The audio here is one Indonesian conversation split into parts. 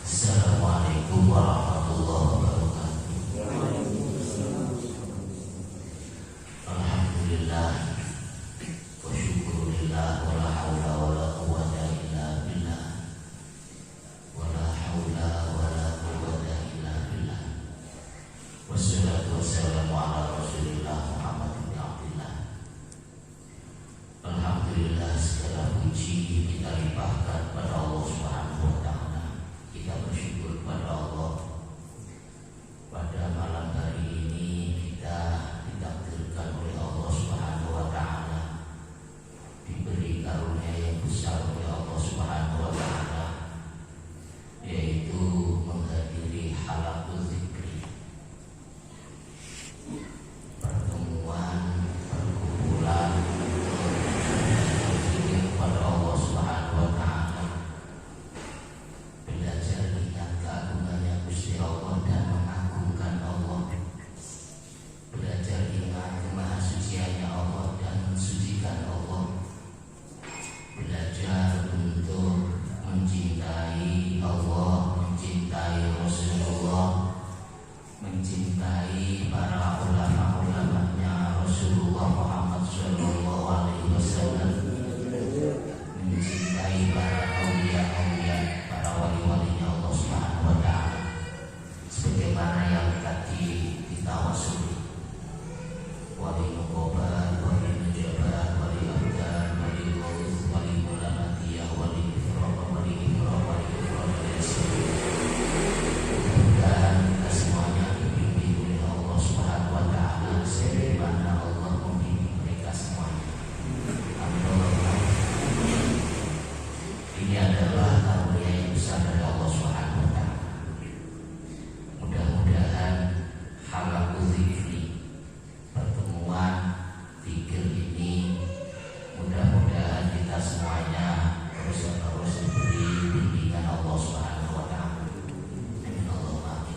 Assalamualaikum warahmatullahi wabarakatuh. Alhamdulillah wa syukurillah wa la hawla wa la quwwata illa billah wa la hawla wa la quwwata illa billah. Wassalatu wassalamu ala Rasulillah Muhammad bin Abdillah. Alhamdulillah, segala puji kita limpahkan pada Allah Subhanahu wa taala. Kita bersyukur kepada Allah. Pada malam hari ini kita ditakdirkan oleh Allah Subhanahu wa taala, diberi karunia yang besar oleh Allah Subhanahu wa taala, yaitu menghadiri halaqul zikri, pertemuan, perkumpulan berzikir kepada Allah Subhanahu wa taala, belajar ingat keagungannya Gusti Allah dan mengagungkan Allah, belajar ingat kemahasuciannya Allah dan mensucikan Allah, belajar untuk mencintai Allah, mencintai Rasulullah, mencintai para ulama-ulamanya Rasulullah Muhammad Sallallahu Alaihi Wasallam, mencintai para aulia-aulia, para wali-walinya Allah Subhanahu wa taala, sebagaimana yang tadi ditawasuli, wali muqobat, wali mujabat, wali abdan, wali ghaus, wali mulamatiyah, wali ifraq, wali ifraq, wali ifraq, dan sebagainya. Dan kita semuanya dibimbing oleh Allah Subhanahu wa taala sebagaimana Allah membimbing mereka semuanya. Alhamdulillah. Ini adalah karunia yang besar dari Allah Subhanahu wa taala. Mudah-mudahan halaqul zikri, pertemuan zikir ini, mudah-mudahan kita semuanya terus diberi bimbingan Allah Subhanahu wa taala. Amin Allahumma amin.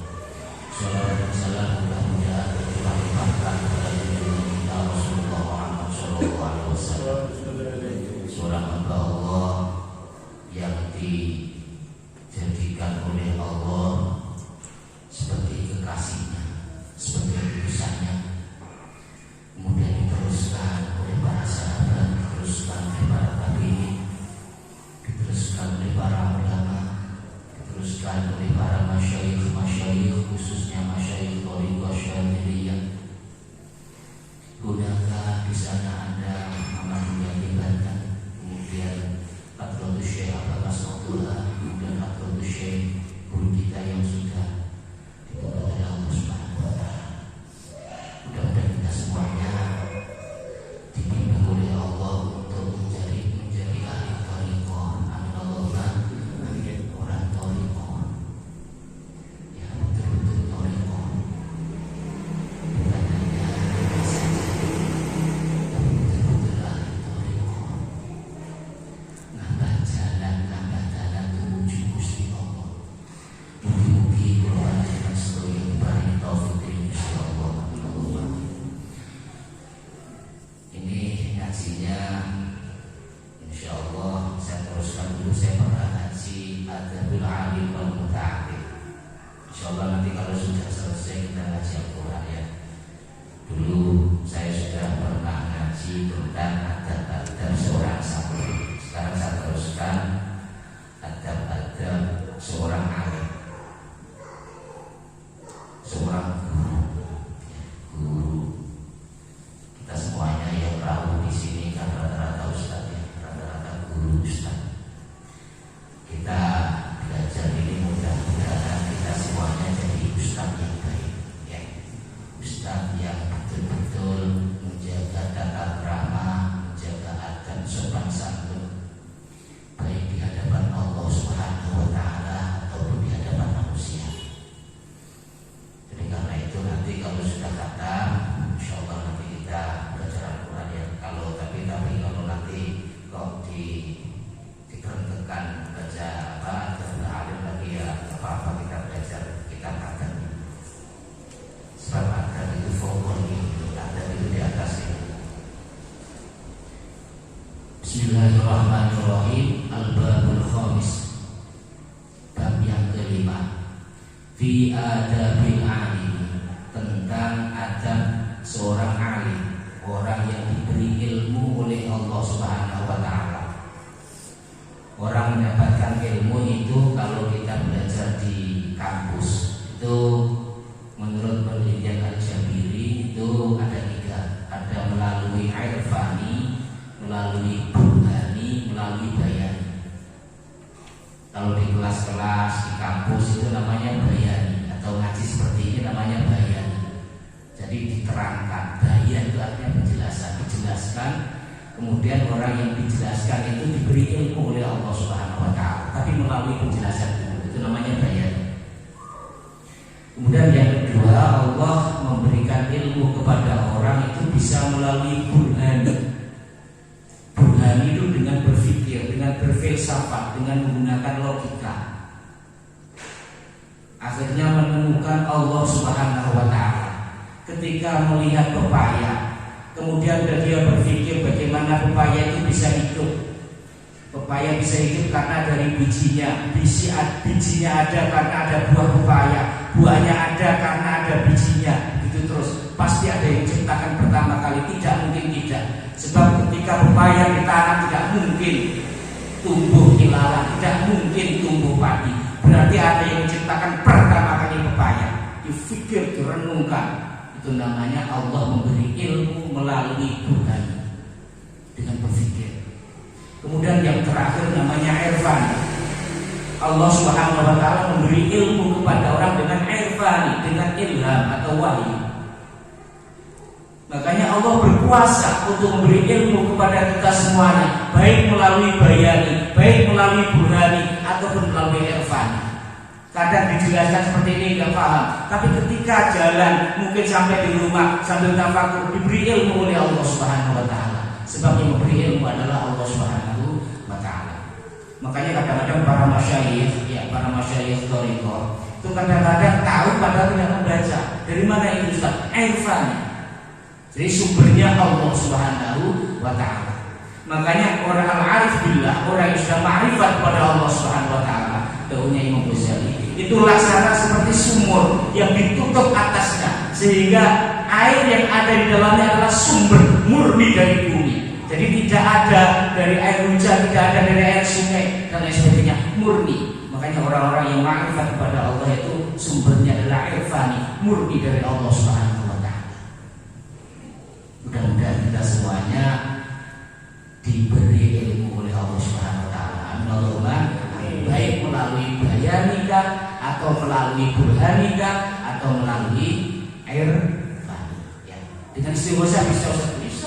Salawat dan salam mudah-mudahan tercurah limpahkan kepada junjungan kita Rasulullah Muhammad Sallallahu Alaihi Wasallam, seorang hamba Allah yang dijadikan oleh Allah sebagai kekasihnya, sebagai utusannya, kemudian diteruskan oleh para sahabat, diteruskan oleh para tabi'in, diteruskan oleh para ulama, diteruskan oleh para masyayikh, khususnya masyayikh thariqah Syadziliyah. Gunakan di sana ada Muhammadiyah di Banten, kemudian Hadratus Syekh Abbas Abdullah, kemudian Hadratus Syekh guru kita yang sudah dibentuk oleh Allah Subhanahu wa taala. Mudah-mudahan kita semuanya dibimbing oleh Allah untuk menjadi ahli thariqah. Amin Allahumma amin. Orang thariqah, ya betul-betul thariqah, bukan hanya saja, tapi betul-betul ahli thariqah, nambah jalan menuju Gusti Allah. Mugi-mugi kula panjenengan sedaya diparingi taufik dening Gusti Allah. Amin Allahumma amin. Ini ngajinya insyaallah saya teruskan dulu. Saya pernah ngaji Adabul Alim wal Muta'alim. Insyaallah nanti kalau sudah selesai kita ngaji Al-Quran ya. Dulu saya sudah pernah ngaji tentang adab-adab seorang santri. Sekarang saya teruskan adab-adab seorang alim, seorang guru. Kita semuanya yang tahu di sini kan rata-rata ustaz ya, rata-rata guru ustaz. Kita belajar ini mudah-mudahan kita semuanya jadi ustaz yang baik ya. Ustaz yang betul-betul menjaga tata krama, menjaga fi adabil alim, tentang adab seorang alim, orang yang diberi ilmu oleh Allah Subhanahu wa taala. Orang mendapatkan ilmu itu kalau kita belajar di kampus itu menurut penelitian Al-Jabiri itu ada 3, ada melalui irfani, melalui burhani, melalui bayani. Kalau di kelas-kelas di kampus itu namanya bayani, atau ngaji seperti ini namanya bayani. Jadi diterangkan, bayan itu artinya penjelasan, dijelaskan. Kemudian orang yang dijelaskan itu diberi ilmu oleh Allah Subhanahu wa taala, tapi melalui penjelasan itu namanya bayan. Kemudian yang kedua, Allah memberikan ilmu kepada orang itu bisa melalui burhan. Burhan itu dengan berpikir, dengan berfilsafat, dengan menggunakan logika. Akhirnya menemukan Allah Subhanahu wa taala. Ketika melihat pepaya, kemudian dia berpikir bagaimana pepaya itu bisa hidup. Pepaya bisa hidup karena dari bijinya. Bijinya ada karena ada buah pepaya. Buahnya ada karena ada bijinya. Gitu terus. Pasti ada yang diciptakan pertama kali. Tidak mungkin tidak. Sebab ketika pepaya ditanam tidak mungkin tumbuh ilalang, tidak mungkin tumbuh padi. Berarti ada yang diciptakan pertama kali pepaya. Dipikir, direnungkan. Itu namanya Allah memberi ilmu melalui burhan, dengan berpikir. Kemudian yang terakhir namanya irfan. Allah Subhanahu wa taala memberi ilmu kepada orang dengan irfan, dengan ilham atau wahyu. Makanya Allah berkuasa untuk memberi ilmu kepada kita semuanya, baik melalui bayani, baik melalui burhani, ataupun melalui irfan. Kadang dijelaskan seperti ini nggak paham, tapi ketika jalan mungkin sampai di rumah sambil tafakur diberi ilmu oleh Allah Subhanahu wa taala. Sebab yang memberi ilmu adalah Allah Subhanahu wa taala. Makanya kadang-kadang para masyayikh thariqah itu kadang-kadang tahu padahal tidak membaca. Dari mana itu Ustaz? Irfan. Jadi sumbernya Allah Subhanahu wa taala. Makanya orang al-arif billah, orang yang sudah ma'rifat kepada Allah Subhanahu wa taala, daunnya Imam Ghazali, itu laksana seperti sumur yang ditutup atasnya, sehingga air yang ada di dalamnya adalah sumber murni dari bumi. Jadi tidak ada dari air hujan, tidak ada dari air sungai dan lain sebagainya, murni. Makanya orang-orang yang ma'rifat kepada Allah itu sumbernya adalah irfani, murni dari Allah Subhanahu wa taala. Mudah-mudahan kita semuanya diberi ilmu oleh Allah Subhanahu wa taala. Allahumma, baik melalui bayanika atau melalui burhanika atau melalui irfan. Ya. Dengan istighosa bisa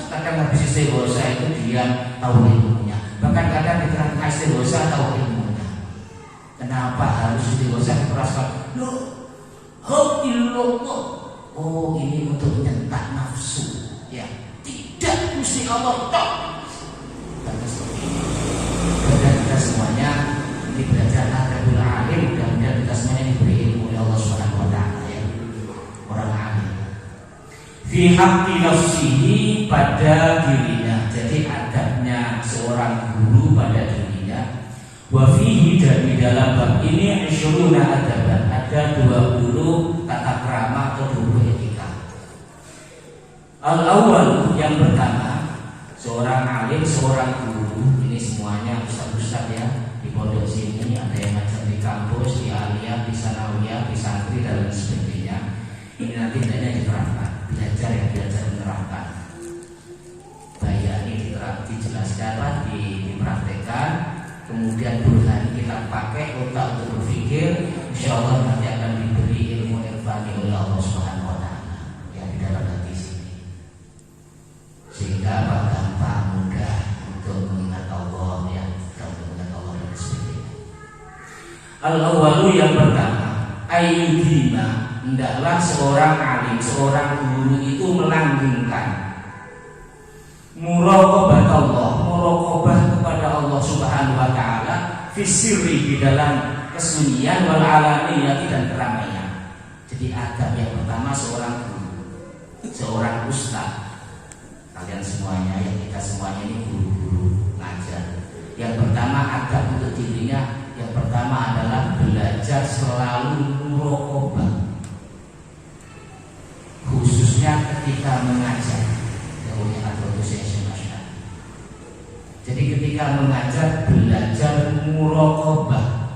kadang habis istighosa itu dia tahu ilmunya. Bahkan kadang di tengah istighosa tahu ilmunya. Kenapa harus istighosa diperaskan? Loh, illallah. Oh, ini untuk menyentak nafsu. Ya, tidak mesti Allah tok. Dan kita semuanya ini belajar adabul alim, dan kita semuanya diberi ilmu oleh Allah Subhanahu wa taala, ya. Orang alim. Fi haqqi nafsihi, pada dirinya. Jadi adabnya seorang guru pada dirinya. Wa fihi, dan di dalam bab ini 20 adaban, ada 20 tata krama atau 20 etika. Al-awwal, yang pertama, seorang alim, seorang guru, ini semuanya ustaz-ustaz ya, di pondok sini ada yang ngajar di kampus, di aliyah, di sanawiyah, di santri dan lain sebagainya. Ini nanti hendaknya diterapkan, belajar yang belajar menerapkan. Bayani dijelaskan, dipraktekkan, kemudian burhani kita pakai otak untuk berpikir. Insyaallah nanti akan diberi ilmu irfani oleh Allah Subhanahu wa taala yang di dalam hati sini. Sehingga gampang, mudah untuk mengingat Allah, ya, mengingat Allah dan sebagainya. Al-awwalu, yang pertama, ayyudhima, hendaklah seorang alim, seorang guru itu melanggengkan muraqabah Allah, muraqabah kepada Allah Subhanahu wa taala fi sirri, di dalam kesunyian, wal alaniyati, dan keramaian. Jadi adab yang pertama seorang guru, seorang ustaz. Kalian semuanya, yang kita semuanya ini guru-guru ngajar. Yang pertama adab untuk dirinya, yang pertama adalah belajar belajar selalu muraqabah, khususnya ketika mengajar. Jadi ketika mengajar belajar muraqabah,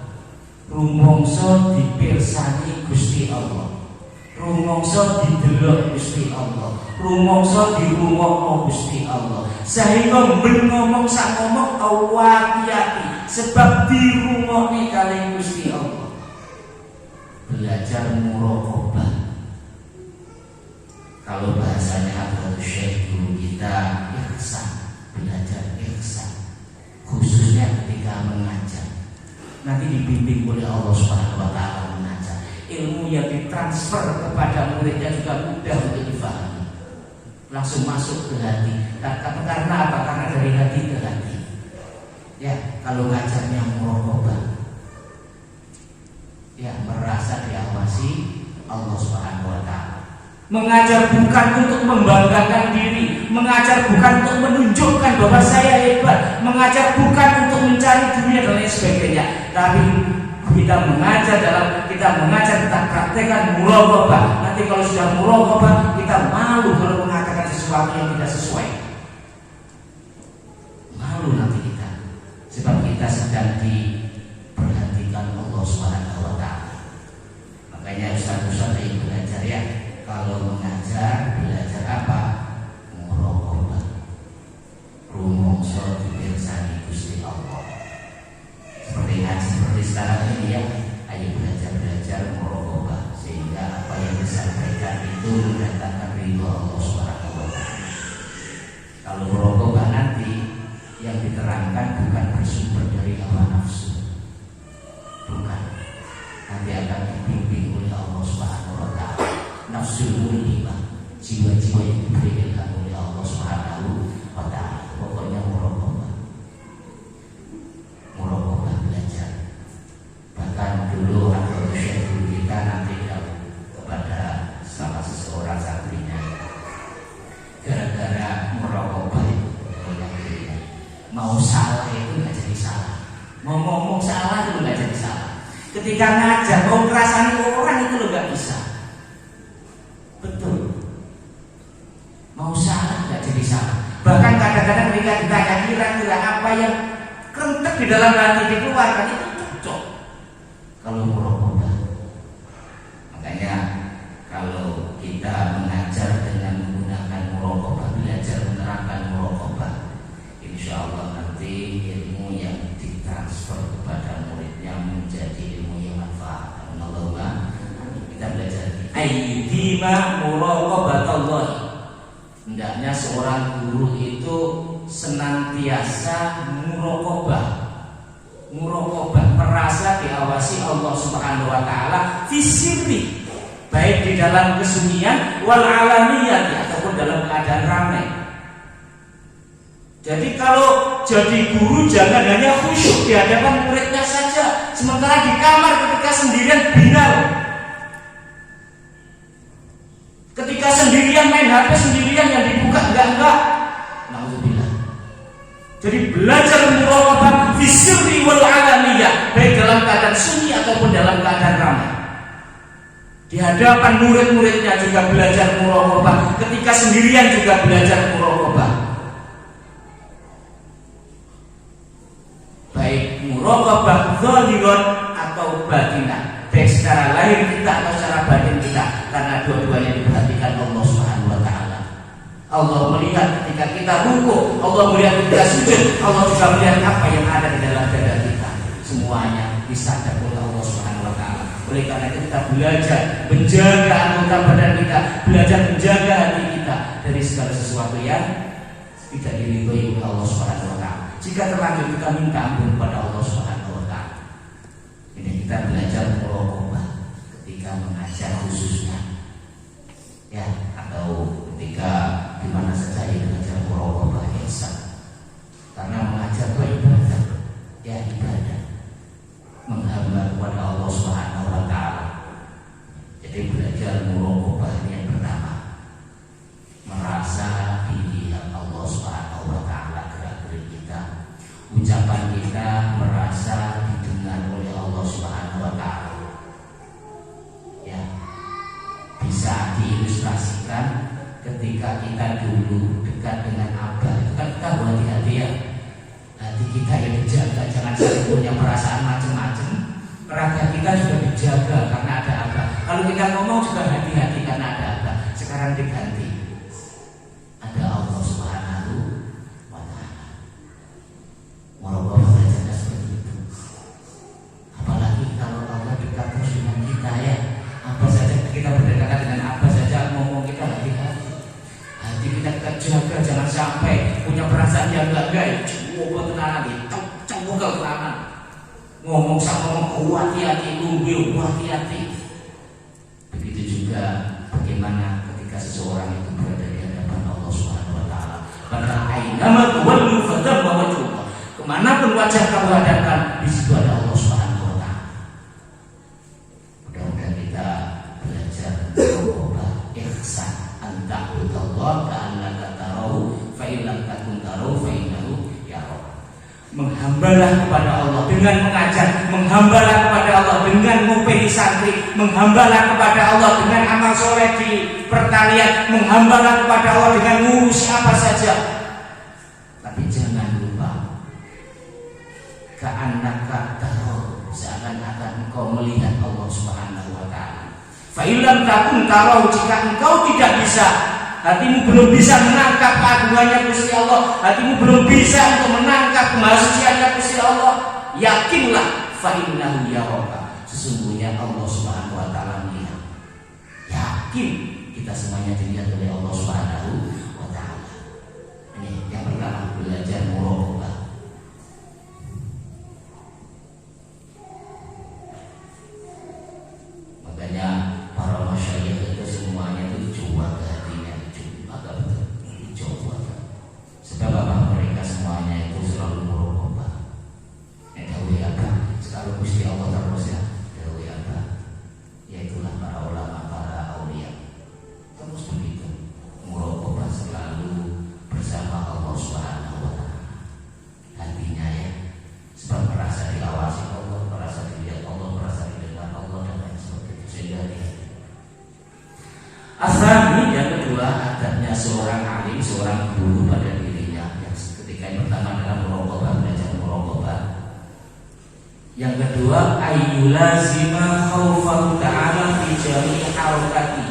rumangsa dipirsani Gusti Allah, rumangsa didelok Gusti Allah, rumangsa dirungokno Gusti Allah, sehingga ben ngomong sak ngomong awati-ati sebab dirungokne kali Gusti Allah. Belajar muraqabah. Kalau bahasanya Abdul Syekh guru kita, ihsan, belajar ihsan, khususnya ketika mengajar. Nanti dibimbing oleh Allah Subhanahu wa taala mengajar. Ilmu yang ditransfer kepada muridnya juga mudah untuk difahami. Langsung masuk ke hati. Karena apa? Karena dari hati ke hati. Ya, kalau ngajarnya muraqabah, ya merasa diawasi Allah Subhanahu wa taala. Mengajar bukan untuk membanggakan diri, mengajar bukan untuk menunjukkan bahwa saya hebat, mengajar bukan untuk mencari dunia dan lain sebagainya, tapi kita mengajar kita praktekkan muraqabah. Nanti kalau sudah muraqabah, kita malu kalau mengatakan sesuatu yang tidak sesuai. Malu nanti kita, sebab kita sedang diperhatikan Allah Subhanahu wa taala. Makanya ustaz-ustaz yang belajar ya, kalau mengajar, belajar apa? Muraqabah. Rumangsa dipirsani Gusti Allah. Seperti ngaji seperti sekarang ini ya, ayo belajar muraqabah sehingga apa yang disampaikan itu mendatangkan ridho Allah Subhanahu wa taala. Kalau muraqabah nanti yang diterangkan bukan bersumber dari hawa nafsu. Bukan. Nanti akan dibimbing oleh Allah Subhanahu wa taala. Nafsu mulhimah, jiwa-jiwa yang diberi ilham oleh Allah Subhanahu wa taala. Pokoknya muraqabah belajar. Bahkan dulu Abdul Syekh kita nanti kepada salah seseorang santrinya, gara-gara muraqabah mau salah itu nggak jadi salah, mau ngomong salah itu nggak jadi salah. Ketika ngajar mau ngerasani orang itu lo nggak bisa. Betul. Mau salah nggak jadi salah. Bahkan kadang-kadang ketika ditanya kira-kira apa yang kentek di dalam hati dikeluarkan itu cocok. Kalau muraqabah. Makanya kalau kita mengajar dengan menggunakan muraqabah, belajar menerapkan muraqabah, insya Allah nanti ilmu yang ditransfer kepada muridnya menjadi ilmu yang manfaat. Allahumma kita belajar ayyidima muraqabatullah. Hendaknya seorang guru itu senantiasa muraqabah, merasa diawasi Allah Subhanahu wa taala fisiri, baik di dalam kesunyian wal alaniyah ataupun dalam keadaan ramai. Jadi kalau jadi guru jangan hanya khusyuk di hadapan muridnya saja, sementara di kamar ketika sendirian binal. Ketika sendirian main HP sendirian yang dibuka enggak. Nauzubillah. Jadi belajar muraqabah fi sirri wal alaniyah, baik dalam keadaan sunyi ataupun dalam keadaan ramai. Di hadapan murid-muridnya juga belajar muraqabah, ketika sendirian juga belajar muraqabah. Baik muraqabah zahiran atau batinah, baik secara lahir kita atau secara batin kita, karena dua-duanya diperhatikan Allah Subhanahu wa taala. Allah melihat ketika kita rukuk, Allah melihat ketika sujud, Allah juga melihat apa yang ada di dalam dada kita. Semuanya disadap oleh Allah Subhanahu wa taala. Oleh karena itu kita belajar menjaga anggota badan kita, belajar menjaga hati kita dari segala sesuatu yang tidak diridhoi oleh Allah Subhanahu wa taala. Jika terlanjur kita minta ampun kepada Allah Subhanahu wa taala. Ini kita belajar muraqabah ketika mengajar khususnya, ya, atau ketika di mana saja yang belajar muraqabah ihsan. Karena mengajar itu ibadah, ya ibadah, menghamba kepada Allah Subhanahu wa taala. Jadi belajar muraqabah yang pertama, merasa dilihat Allah Subhanahu wa taala gerak-gerik kita, ucapan kita merasa didengar oleh Allah Subhanahu wa taala. mengilustrasikan ketika kita dulu dekat dengan Abah, itu kan kita hati-hati ya. Hati kita yang dijaga, jangan sampai punya perasaan macam-macam. Raga kita juga dijaga karena ada Abah. Kalau kita ngomong juga hati-hati karena ada Abah. Sekarang diganti, ada Allah Subhanahu wa Ta'ala. Muraqabah belajar seperti itu. Apalagi kalau Allah dekat terus dengan kita ya. Apa saja kita berdekatan dengan apa saja ngomong kita hati-hati. Hati kita jaga, jangan sampai punya perasaan yang enggak. Coba kenalan nih, coba kenalan. Ngomong sama ngomong hati-hati, lumbil hati-hati. Begitu juga bagaimana ketika seseorang itu berada di hadapan Allah Subhanahu wa Ta'ala. Maka ainama tuwallu fathamma wajhullah. Kemanapun wajah kamu hadapkan, di situ ada Allah Subhanahu wa Ta'ala. Mudah-mudahan kita belajar muraqabah ihsan, anta'budallaha ka'annaka tarahu fa in lam takun tarahu fa innahu yaraka. Menghambalah kepada Allah dengan mengajar, menghambalah kepada Allah dengan ngupeni santri, menghambalah kepada Allah dengan amal soleh di pertalian, menghambalah kepada Allah dengan ngurus apa saja. Tapi jangan lupa, ka'annaka tarahu, seakan-akan engkau melihat Allah Subhanahu wa Ta'ala. Fa illam takun tarahu, jika engkau tidak bisa, hatimu belum bisa menangkap keagungannya Gusti Allah, hatimu belum bisa untuk menangkap kemahasuciannya Gusti Allah, yakinlah fa innahu yaraka, sesungguhnya Allah Subhanahu wa Ta'ala melihat. Yakin kita semuanya dilihat oleh Allah Subhanahu wa Ta'ala. Ini yang pertama, belajar muraqabah. Makanya para masyayikh itu semuanya itu coba hatinya, agak betul, coba. Sebab apa? Mereka semuanya itu selalu muraqabah. Dawi apa? Sekarang Gusti Allah terus ya. Dawi apa? Yaitulah para ulama, para aulia. Terus begitu, muraqabah selalu bersama Allah Subhanahu wa Ta'ala. Hatinya ya, sebab merasa diawasi Allah, merasa dilihat Allah, merasa didengar Allah dan lain sebagainya. Sehingga dia asal yang kedua, adabnya seorang alim, seorang guru pada dirinya. Yang ketika yang pertama adalah muraqabah, belajar muraqabah. Yang kedua, ayyulazima khaufahu ta'ala fi jami'i harakati.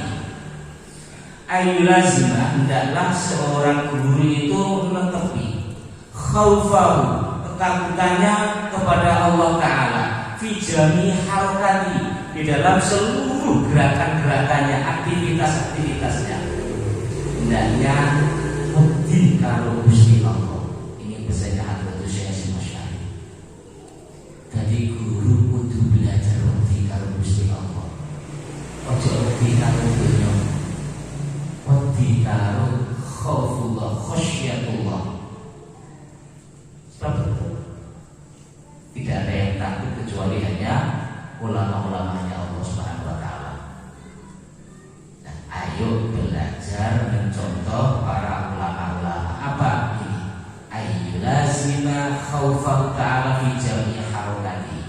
Ayyulazima, hendaklah seorang guru itu menetepi khaufahu, ketakutannya kepada Allah Ta'ala, fi jami'i harakati, di dalam seluruh gerakan-gerakannya, aktivitas-aktivitasnya. Hendaknya wedi karo Gusti Allah. Ini pesannya Hadratus Syekh Masyari. Jadi guru kudu belajar wedi karo Gusti Allah. Ojo wedi karo dunya. Wedi karo khaufullah, khasyatullah. Sebab itu tidak ada yang takut kecuali hanya ulama-ulamanya Allah Subhanahu wa Ta'ala. Nah, ayo belajar mencontoh para ulama-ulama. Apa ini? Ayyulazima khaufahu ta'ala fi jami'i harakati.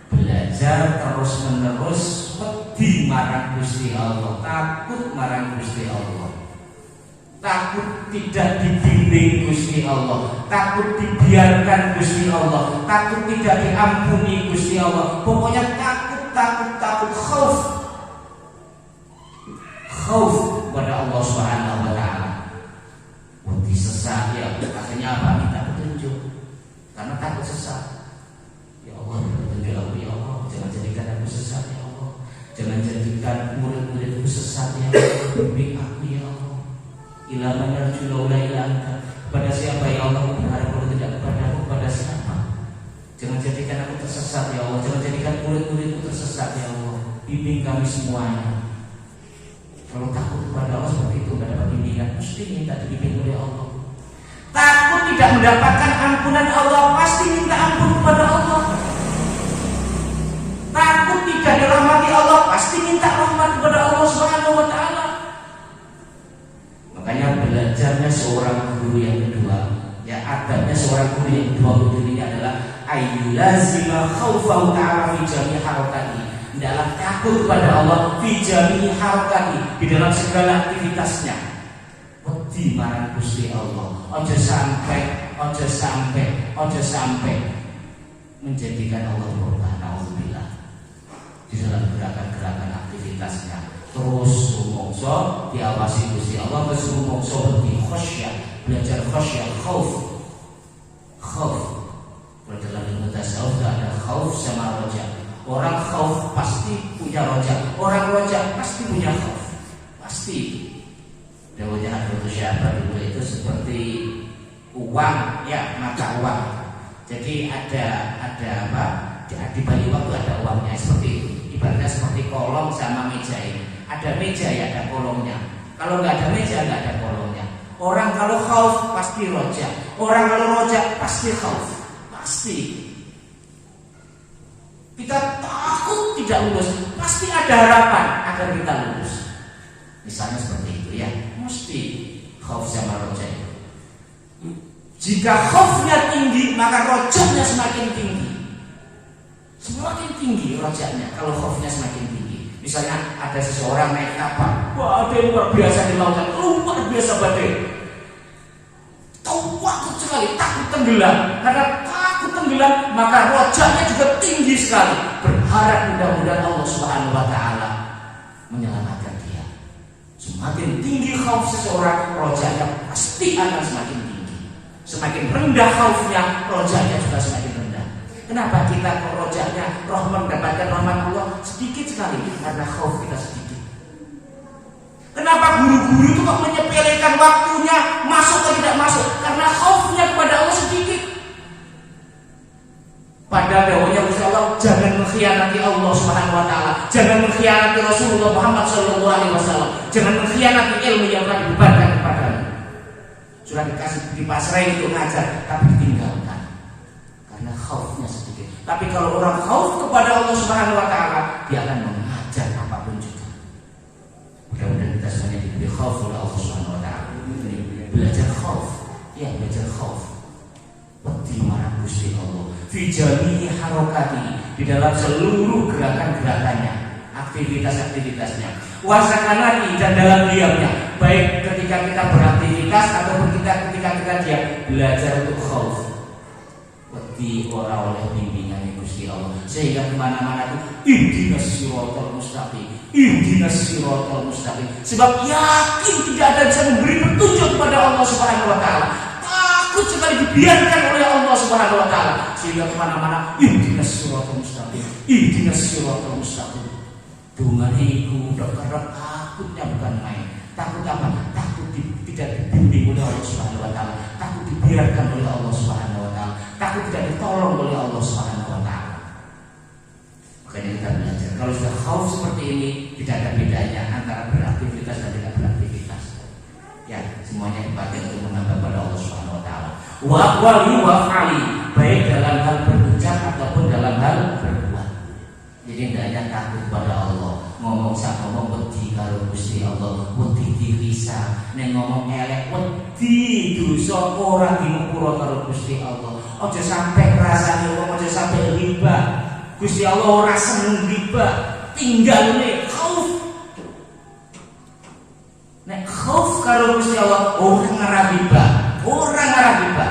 Belajar terus-menerus wedi marang Gusti Allah, takut marang Gusti Allah. Takut tidak dibimbing Gusti Allah, takut dibiarkan Gusti Allah, takut tidak diampuni Gusti Allah. Pokoknya takut khauf kepada Allah Subhanahu wa Ta'ala. Wedi sesat ya, akhirnya apa? Minta petunjuk. Karena takut sesat. Ya Allah, petunjuk aku ya Allah, jangan jadikan aku sesat ya Allah. Jangan jadikan murid-muridku sesat ya Allah. Bimbing aku ya Allah. Ilaman yarjuna ila anta, kepada siapa ya Allah berharap kalau tidak kepadamu, kepada siapa? Jangan jadikan aku tersesat ya Allah, jangan jadikan murid-muridku tersesat ya Allah. Bimbing kami semuanya. Kalau takut kepada Allah seperti itu, tidak dapat bimbingan, mesti minta dibimbing oleh Allah. Takut tidak mendapatkan ampunan Allah, pasti minta ampun kepada Allah. Takut tidak dirahmati Allah, pasti minta rahmat kepada Allah Subhanahu wa Ta'ala. Makanya belajarnya seorang guru yang kedua, ya adabnya seorang guru yang kedua ini adalah ayyulazima khaufahu ta'ala fi jami'i harakati. Hendaklah takut kepada Allah fi jami'i harakati, di dalam segala aktivitasnya. Wedi marang Gusti Allah. Ojo sampai menjadikan Allah berubah. Nauzubillah. Di dalam gerakan-gerakan aktivitasnya terus rumongso diawasi Gusti Allah, terus rumongso wedi khasyah, belajar khasyah, khauf. Kalau dalam ilmu tasawuf ada khauf sama roja. Orang khauf pasti punya roja, orang roja pasti punya khauf, pasti. Dawuhnya Hadratus Syekh dulu itu seperti uang, ya, mata uang. Jadi ada apa? Di balik uang itu ada uangnya, seperti itu. Ibaratnya seperti kolong sama meja ini. Ada meja ya ada kolongnya. Kalau nggak ada meja nggak ada kolongnya. Orang kalau khauf pasti roja, orang kalau roja pasti khauf, pasti. Kita takut tidak lulus, pasti ada harapan agar kita lulus. Misalnya seperti itu ya, mesti khauf sama roja itu. Jika khaufnya tinggi, maka rojanya semakin tinggi. Semakin tinggi rojanya kalau khaufnya semakin tinggi. Misalnya ada seseorang naik kapal, wah ada yang luar biasa di lautan, luar biasa badai. Takut sekali, takut tenggelam. Karena takut tenggelam, maka rojanya juga tinggi sekali. Berharap mudah-mudahan Allah Subhanahu wa Ta'ala menyelamatkan dia. Semakin tinggi khauf seseorang, rojanya pasti akan semakin tinggi. Semakin rendah khaufnya, rojanya juga semakin rendah. Kenapa kita rojanya mendapatkan rahmat Allah sedikit sekali? Karena khauf kita sedikit. Kenapa guru-guru itu kok menyepelekan waktunya masuk atau tidak masuk? Karena khaufnya kepada Allah sedikit. Pada dawuhnya Gusti Allah, jangan mengkhianati Allah Subhanahu wa Ta'ala, jangan mengkhianati Rasulullah Muhammad sallallahu alaihi wasallam, jangan mengkhianati ilmu yang telah dibebankan kepadamu. Sudah dikasih dipasrahin untuk ngajar, tapi ditinggalkan karena khaufnya sedikit. Tapi kalau orang khauf kepada Allah Subhanahu wa Ta'ala, dia akan mengajar apapun juga. Mudah-mudahan kita semuanya diberi khauf oleh Allah Subhanahu wa Ta'ala. Belajar khauf, ya belajar khauf. Wedi marang Gusti Allah fi jami'i harakati, di dalam seluruh gerakan-gerakannya, aktivitas-aktivitasnya. Wasakanati, dan dalam diamnya, baik ketika kita beraktivitas ataupun ketika kita diam, belajar untuk khauf. Wedi ora oleh bimbingan Gusti Allah, sehingga kemana-mana itu ihdinas siratal mustaqim, ihdinas siratal mustaqim. Sebab yakin tidak ada yang bisa memberi petunjuk kepada Allah Subhanahu wa Ta'ala, takut sekali dibiarkan oleh Allah Subhanahu wa Ta'ala, sehingga kemana-mana ihdinas siratal mustaqim, ihdinas siratal mustaqim. Dungane iku karena takutnya bukan main. Takut apa? Takut tidak dibimbing oleh Allah Subhanahu wa Ta'ala, takut dibiarkan oleh Allah Subhanahu wa Ta'ala, takut tidak ditolong oleh Allah Subhanahu wa Ta'ala. Makanya kita belajar. Kalau sudah khauf seperti ini, tidak ada bedanya antara beraktivitas dan tidak beraktivitas. Ya, semuanya dipakai untuk menambah pada Allah Subhanahu wa Ta'ala. Wa fali, baik dalam hal berucap ataupun dalam hal berbuat. Jadi hendaknya takut pada Allah. Ngomong sak ngomong wedi karo Gusti Allah, wedi dirisa, nek ngomong elek wedi dosa ora dimukura karo Gusti Allah. Aja sampai rasane wong, aja sampai riba. Gusti Allah ora seneng riba. Tinggalne khauf. Nek khauf karo Gusti Allah, orang ngarah riba, orang ngarah riba.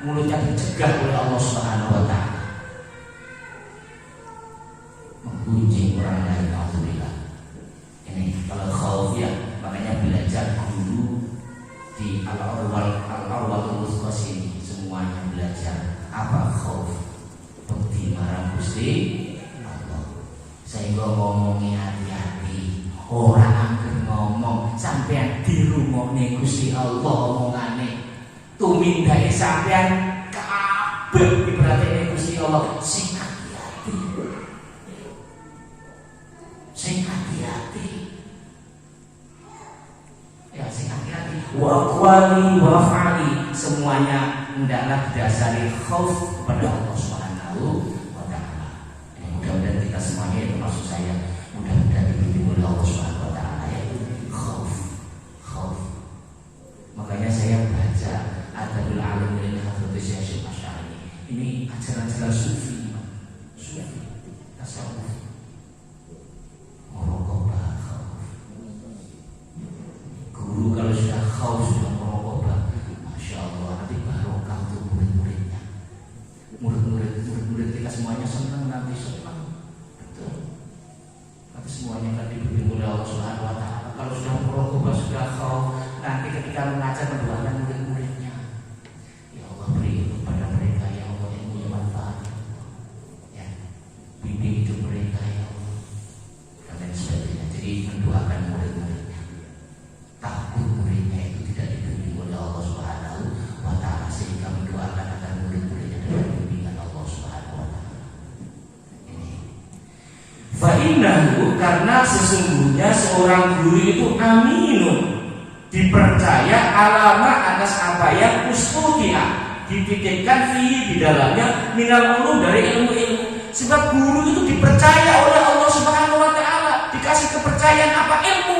Mulutnya dicegah oleh Allah Subhanahu wa Ta'ala. Menggunjing orang lain. Alhamdulillah. Ini kalau khauf ya, makanya belajar dulu di al-awwal sini, semuanya belajar apa khauf. Wedi marang Gusti Allah. Sehingga ngomongnya hati-hati. Orang angker ngomong sampean dirungokne Gusti Allah omongane. Tumindahe sampean kabeh diperhatikne Gusti Allah. Sing hati-hati. Sing hati-hati. Ya sing hati-hati. Wa aqwali wa fa'ali, semuanya hendaklah didasari khauf kepada Allah Subhanahu wa Ta'ala. Mudah-mudahan kita semuanya, termasuk saya, mudah-mudahan dibimbing oleh Allah Subhanahu wa Ta'ala ya. Khauf. Makanya saya baca Adabul Alim dari Hadratus Syekh Asy'ari. Ini ajaran-ajaran sufi, tasawuf. Fa innahu, karena sesungguhnya seorang guru itu aminun, dipercaya alama atas apa yang ustudia dititipkan di dalamnya minal ulum, dari ilmu-ilmu. Sebab guru itu dipercaya oleh Allah Subhanahu wa taala, dikasih kepercayaan apa? Ilmu.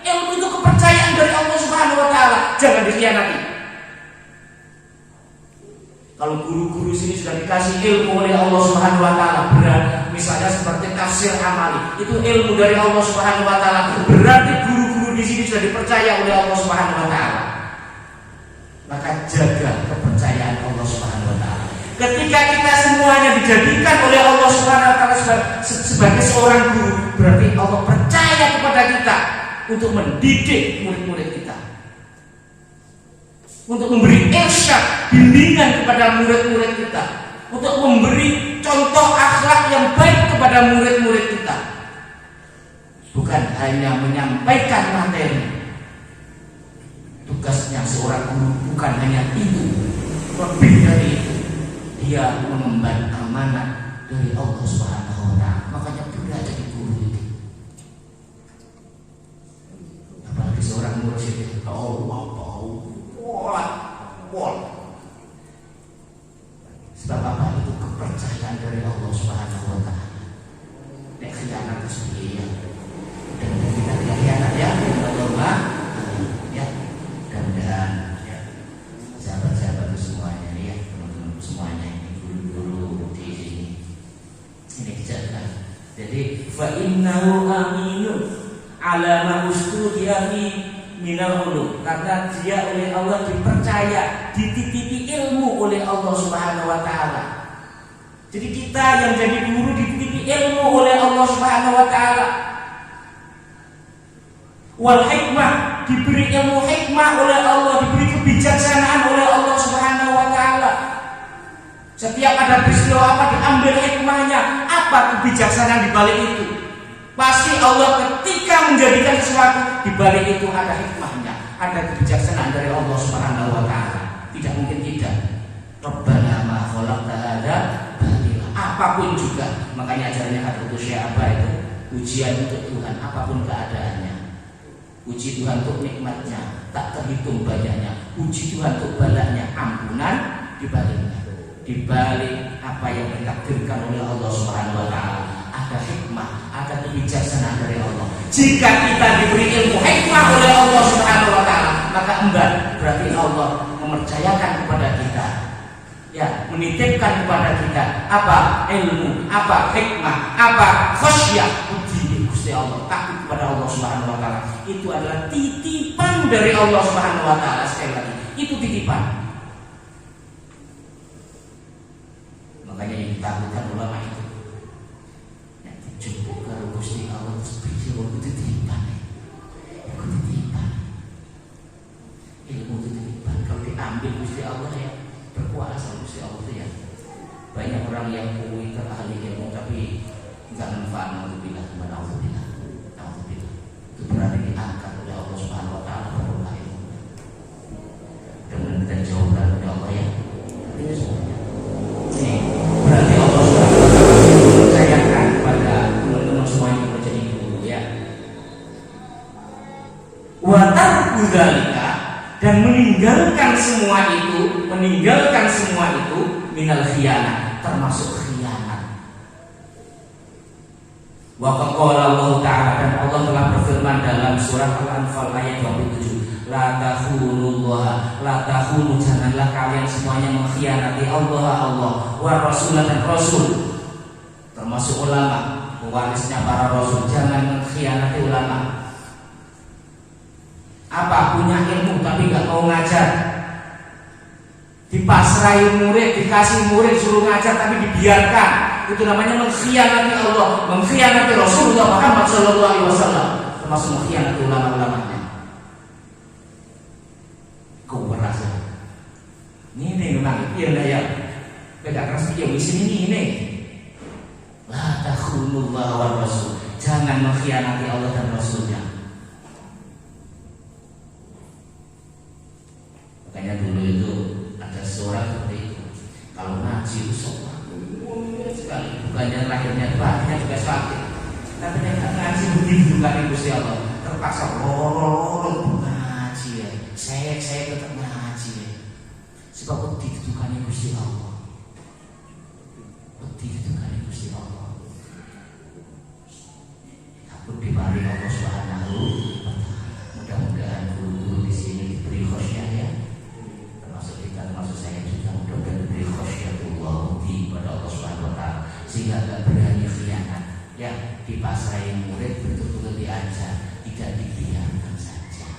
Ilmu itu kepercayaan dari Allah Subhanahu wa taala, jangan dikhianati. Kalau guru-guru sini sudah dikasih ilmu oleh Allah Subhanahu wa taala, berarti misalnya seperti tafsir amali, itu ilmu dari Allah Subhanahu wa taala, berarti guru-guru di sini sudah dipercaya oleh Allah Subhanahu wa taala. Maka jaga kepercayaan Allah Subhanahu wa taala. Ketika kita semuanya dijadikan oleh Allah Subhanahu wa taala sebagai seorang guru, berarti Allah percaya kepada kita untuk mendidik murid-murid kita, untuk memberi irsyad, bimbingan kepada murid-murid kita, untuk memberi contoh akhlak yang baik kepada murid-murid kita. Bukan hanya menyampaikan materi. Tugasnya seorang guru bukan hanya itu, lebih dari itu, dia mengemban amanah dari Allah Subhanahu wa taala. Makanya berat jadi guru itu. Apalagi seorang mursyid, sebab apa? Itu kepercayaan dari Allah Subhanahu wa taala. Nek khianat sendiri ya. Dan kita khianat ya, Allah ya. Dan ya, sahabat-sahabat semuanya ya, teman-teman semuanya, ini guru-guru di sini. Ini dijaga. Jadi fa innahu aminun ala ma ustudiya minal ulum, karena dia oleh Allah dipercaya, dititipi ilmu oleh Allah Subhanahu wa taala. Jadi kita yang jadi guru dititipi ilmu oleh Allah Subhanahu wa taala. Wal hikmah, diberi ilmu hikmah oleh Allah, diberi kebijaksanaan oleh Allah Subhanahu wa taala. Setiap ada peristiwa apa diambil hikmahnya, apa kebijaksanaan di balik itu? Pasti Allah ketika menjadikan sesuatu, di balik itu ada hikmahnya, ada kebijaksanaan dari Allah Subhanahu wa taala. Tidak mungkin tidak. Rabbana ma khalaqta hadza batila. Apapun juga, makanya ajarannya Hadratus Syekh apa itu? Ujian untuk Tuhan, apapun keadaannya. Uji Tuhan untuk nikmatnya, tak terhitung banyaknya. Uji Tuhan untuk balaknya, ampunan di baliknya. Di balik apa yang ditakdirkan oleh Allah Subhanahu wa taala, ada hikmah, ada kebijaksanaan dari Allah. Jika kita diberi ilmu hikmah oleh Allah Subhanahu wa taala, maka berarti Allah mempercayakan kepada kita, ya, menitipkan kepada kita apa? Ilmu, apa? Hikmah, apa? Khasyah, uji Gusti Allah, takut kepada Allah Subhanahu wa taala. Itu adalah titipan dari Allah Subhanahu wa taala. Sekali lagi, itu titipan. Makanya yang ditakutkan ulama itu, yang dijemput kalau Gusti Allah seperti itu titipan, itu titipan. Ilmu itu titipan. Kalau diambil Gusti Allah ya berkuasa Gusti Allah itu ya. Banyak orang yang pintar ahli ilmu tapi nggak manfaat, alhamdulillah, alhamdulillah. Itu berarti diangkat oleh Allah Subhanahu wa taala barokah ilmu. Dan kita jauhkan oleh Allah ya. Ini semuanya. Ini berarti Allah Subhanahu wa taala mempercayakan kepada teman-teman semuanya menjadi guru ya. Wa tarku dzalika, dan meninggalkan semua itu minal khiyanah, termasuk khianat. Wa qala Allah Ta'ala, dan Allah telah berfirman dalam surat Al-Anfal ayat 27, la takhunullah, la takhunu, janganlah kalian semuanya mengkhianati Allah wa rasulah, dan rasul, termasuk ulama, pewarisnya para rasul. Jangan mengkhianati ulama. Apa? Punya ilmu tapi gak mau ngajar, dipasrai murid, dikasih murid suruh ngajar tapi dibiarkan, itu namanya mengkhianati Allah, mengkhianati Rasulullah Muhammad SAW, termasuk mengkhianati ulama-ulamanya. Kewarasan ini memang iya ya, beda keras dia di sini ini. La takhunullah wa rasul, jangan mengkhianati Allah dan Rasulnya. Makanya dulu itu ada seorang seperti itu, kalau ngaji itu sopan sekali, bukannya lahirnya batinnya juga sakit. Gusti Allah, terpaksa lorong ngaji ya. Saya tetap ngaji ya. Sebab wedi ditukani Gusti Allah. Wedi ditukani Gusti Allah. Takut diparing Allah Subhanahu wa taala. Mudah-mudahan guru-guru di sini diberi khasyah ya. Termasuk kita, termasuk saya juga mudah-mudahan diberi khasyatullah pada Allah Subhanahu wa taala sehingga tidak berani khianat. Ya, dipasrahin murid betul-betul diajar, tidak dibiarkan saja.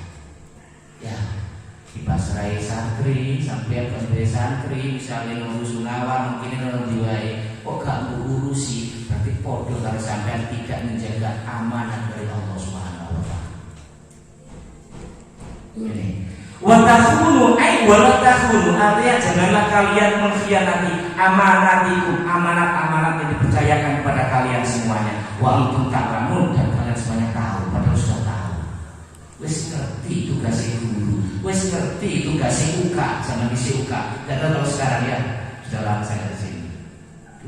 Ya, dipasrahi santri, sampai ke santri, misalnya ngurus sunawan, mungkin orang diwai, kok gak urusi, berarti podo harus sampai tidak menjaga amanah dari Allah Subhanahu wa taala. Ini watakhunu artinya janganlah kalian mengkhianati amanatikum, amanat-amanat yang dipercayakan kepada kalian semuanya. Wa antum ta'lamun, dan kalian semuanya tahu, padahal sudah tahu. Wes ngerti tugasnya guru, wes ngerti tugasnya UKA, jangan isi UKA. Dan kalau sekarang ya sudah langsung di sini.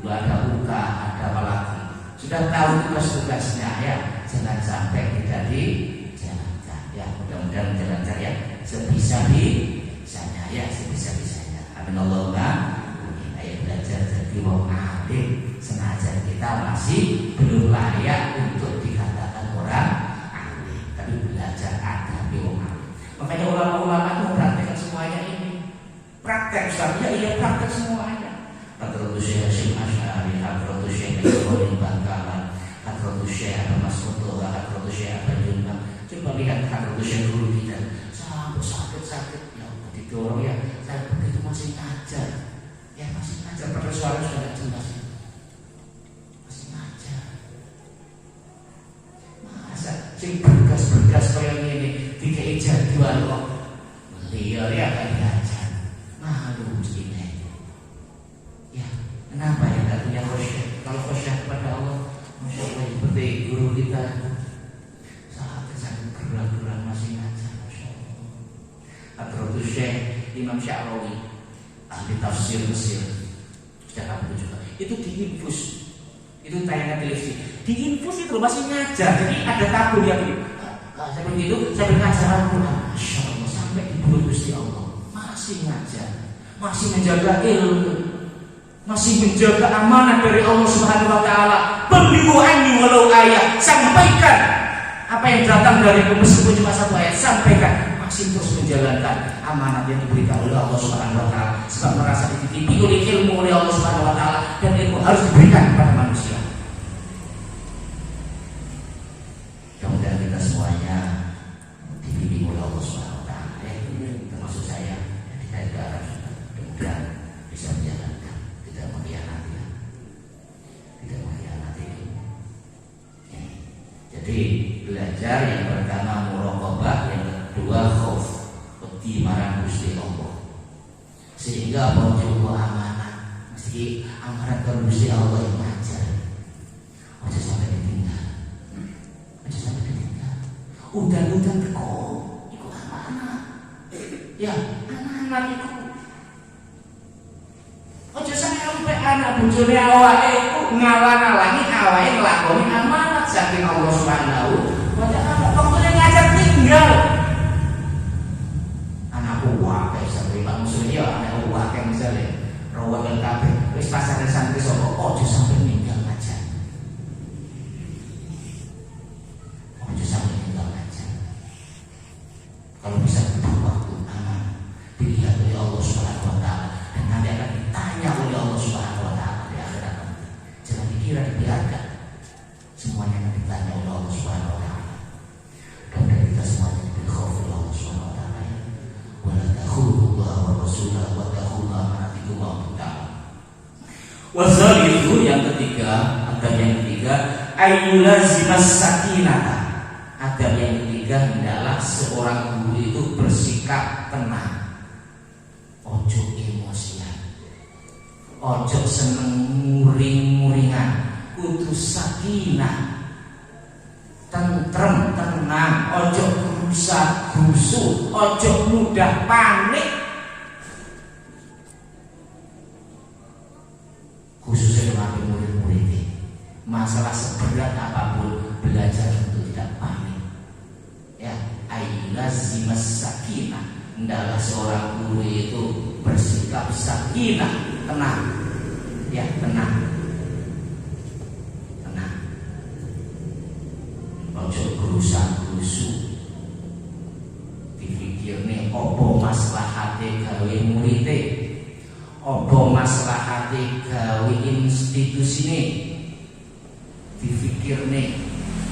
Dulu ada UKA, ada apa lagi? Sudah tahu tugas-tugasnya ya, jangan sampai tidak dijalankan. Ya, mudah-mudahan dijalankan ya. Sebisa-bisanya ya, sebisa-bisanya. Amin Allahumma. Ayo belajar jadi wong alim. Senajan kita masih belum layak untuk dikatakan orang alim, tapi belajar adabi wong alim. Makanya ulama-ulama itu praktekkan semuanya ini. Praktek Ustaz, ya iya praktek semuanya. Hadratus Syekh Hasyim Asy'ari, Hadratus Syekh Ibrahim Bangkalan, Hadratus Syekh Ahmad Mas'ud, Hadratus Syekh Abdul Jumlah. Coba lihat Hadratus Syekh guru kita. Sakit ya didorong ya, saya begitu masih ngajar ya, masih ngajar pada suara sudah tidak jelas ya. Masih ngajar masa sing bergas kayak gini dikei jadwal kok beliau ya akan ngajar malu mestinya ya. Kenapa ya tidak punya khasyah? Kalau khasyah kepada Allah, Masya Allah, seperti guru kita sangat gerak-gerak masih ngajar. Hadratus Syekh Imam Sya'rawi, ahli tafsir Mesir, sudah kamu juga. Itu diinfus, itu tayangan televisi. Diinfus itu masih ngajar. Jadi ada tabung yang ini. Saya begitu, saya ngajar Al-Quran. Masya Allah, sampai di bulan Gusti Allah masih ngajar, masih menjaga ilmu, masih menjaga amanah dari Allah Subhanahu wa taala. Beliau anni walau ayat, sampaikan apa yang datang dari meskipun cuma satu ayat, sampaikan. Masih terus menjalankan amanat yang diberikan oleh Allah Subhanahu wa taala, sebab merasa dititipi oleh ilmu oleh Allah Subhanahu wa taala, dan ilmu harus diberikan kepada manusia. Mudah-mudahan kita semuanya dibimbing oleh Allah Subhanahu wa taala ya. Termasuk saya yang kita harap mudah-mudahan bisa menjalankan, tidak mengkhianati ya. Tidak mengkhianati. Jadi belajar yang pertama muraqabah, yang kedua khauf, wedi marang Gusti Allah. Sehingga pojok amanah, mesti amanat kalau Gusti Allah yang ngajar. Aja sampai ditinggal. Aja sampai ditinggal. Udan-udan teko, iku amanah. Ya, amanat itu. Aja sampai anak bojone awake iku ngalang-alangi awake nglakoni amanat saking Allah Subhanahu wa taala. Waktunya ngajar tinggal. Kayak sampai Pak Musuh ya, anak uang kayak misalnya rawat dan kafe, wis pasar santri sopo, ojo sampai meninggal ngajar, ojo sampai meninggal ngajar. Kalau bisa butuh waktu aman, dilihat oleh Allah Subhanahu wa taala, dan nanti akan ditanya oleh Allah Subhanahu wa taala di akhirat nanti. Jangan dikira dibiarkan, semuanya akan ditanya oleh Allah Subhanahu wa taala. Dan kita semuanya diberi khauf oleh Allah Subhanahu wa taala. Wazalifu yang ketiga, adab yang ketiga, ayyulazimas sakinata. Adab yang ketiga, hendaklah seorang guru itu bersikap tenang. Ojo emosian, ojo seneng muring-muringan, kudu sakinah, tentrem, tenang, ojo gerusak gusuk, ojo mudah panik. Khususnya dengan murid-murid, masalah seberat apapun belajar untuk tidak panik. hendaklah seorang guru itu bersikap sakinah, tenang, ya tenang. Ojo gerusak-gerusuk. Dipikirne opo maslahate gawe murite, opo maslahate gawe institusine. Dipikirne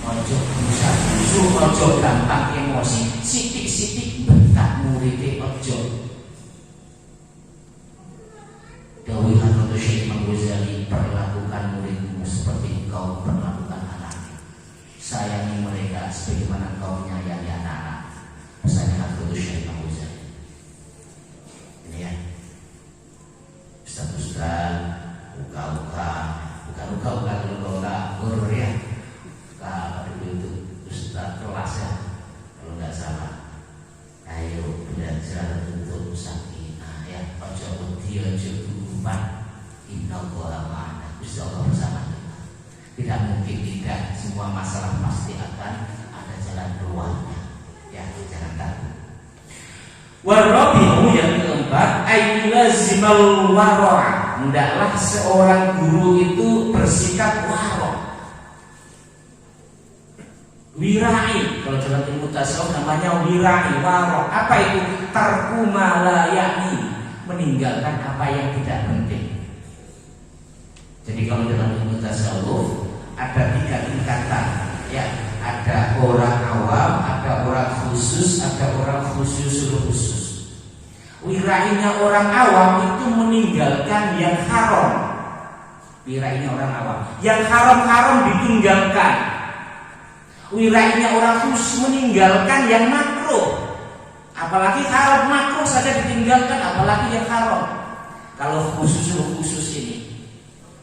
ojo gerusak-gerusuk, ojo gampang emosi, sithik-sithik bentak murite ojo. Dawuh Hadratus Syekh Imam Ghazali, perlakukan muridmu seperti engkau perlakukan anakmu. Sayangi mereka sebagaimana engkau menyayangi anak-anak. Pesannya Hadratus Syekh Imam Ghazali. Ini ya, Ustaz-ustaz, buka-buka guru ya. Apa dulu itu Ustaz kelas ya, kalau nggak salah. Ayo belajar untuk sakinah ya. Ojo wedi, ojo gugupan. Innallaha ma'ana. Gusti Allah bersama kita. Tidak mungkin tidak. Semua masalah pasti akan ada jalan keluarnya. Ya, jangan takut. Warabi'u yang keempat, ayyulazimal wara'. Hendaklah seorang guru itu bersikap wara'. Wirai, kalau dalam ilmu tasawuf namanya wirai, wara'. Apa itu? Tarku ma la ya'ni, meninggalkan apa yang tidak penting. Jadi kalau dalam ilmu tasawuf ada 3 tingkatan, ya, ada orang awam, ada orang khusus, ada orang khususul khusus. Wirainya orang awam itu meninggalkan yang haram. Wirainya orang awam, yang haram-haram ditinggalkan. Wirainya orang khusus meninggalkan yang makruh. Apalagi haram, makruh saja ditinggalkan, apalagi yang haram. Kalau khususul khusus ini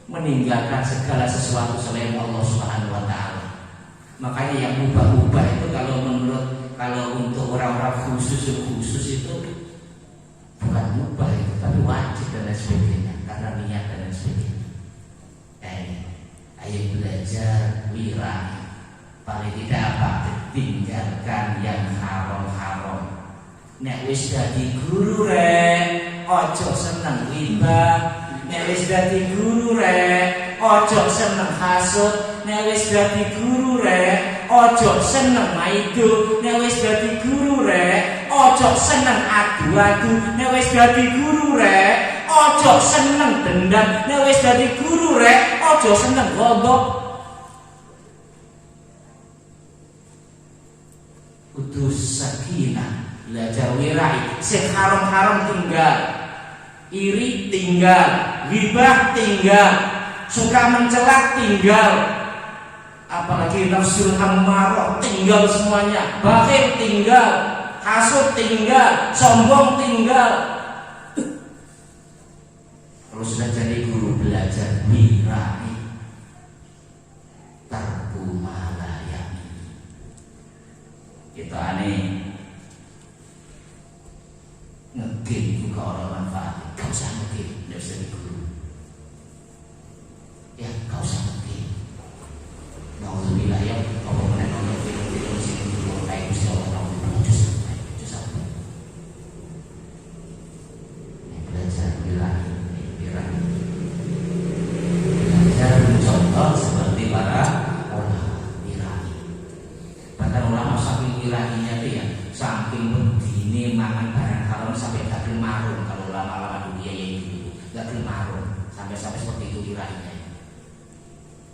meninggalkan segala sesuatu selain Allah Subhanahu wa taala. Makanya yang ubah-ubah itu kalau untuk orang-orang khusus itu bukan ubah itu, tapi wajib dan lain sebagainya, karena niat dan lain sebagainya. Ayo belajar wirai. Paling tidak apa? Tinggalkan yang haram-haram. Nek wis dadi guru rek, ojo seneng ghibah. Nek wis dadi guru rek, ojo seneng hasud. Nek wis dadi guru rek, ojo seneng maido. Nek wis dadi guru rek, ojo seneng adu-adu. Nek wis dadi guru rek, ojo seneng dendam. Nek wis dadi guru rek, ojo seneng ghadab. Kudu sakinah, belajar wirai. Sing haram-haram tinggal, iri tinggal, ghibah tinggal, suka mencela tinggal, apalagi nafsul ammarah tinggal semuanya, bakhil tinggal, hasud tinggal, sombong tinggal. Kalau sudah jadi guru belajar wirai, tarku malayani. Kita aneh ngegame juga orang manfaat. Gak usah ngegame, gak usah jadi guru. Ya, gak usah ngegame. Nauzubillah ya, kalau mengenai nonton film-film sini dulu, kayak Gusti Allah nauzubillah, jus apa? Ini belajar wirai. Belajar mencontoh seperti para ulama wirai. Bahkan ulama saking wirainya itu ya, saking begini makan barang haram sampai gak marung. Kalau lama-lama dunia yang gitu, gak marung sampai seperti itu wirainya.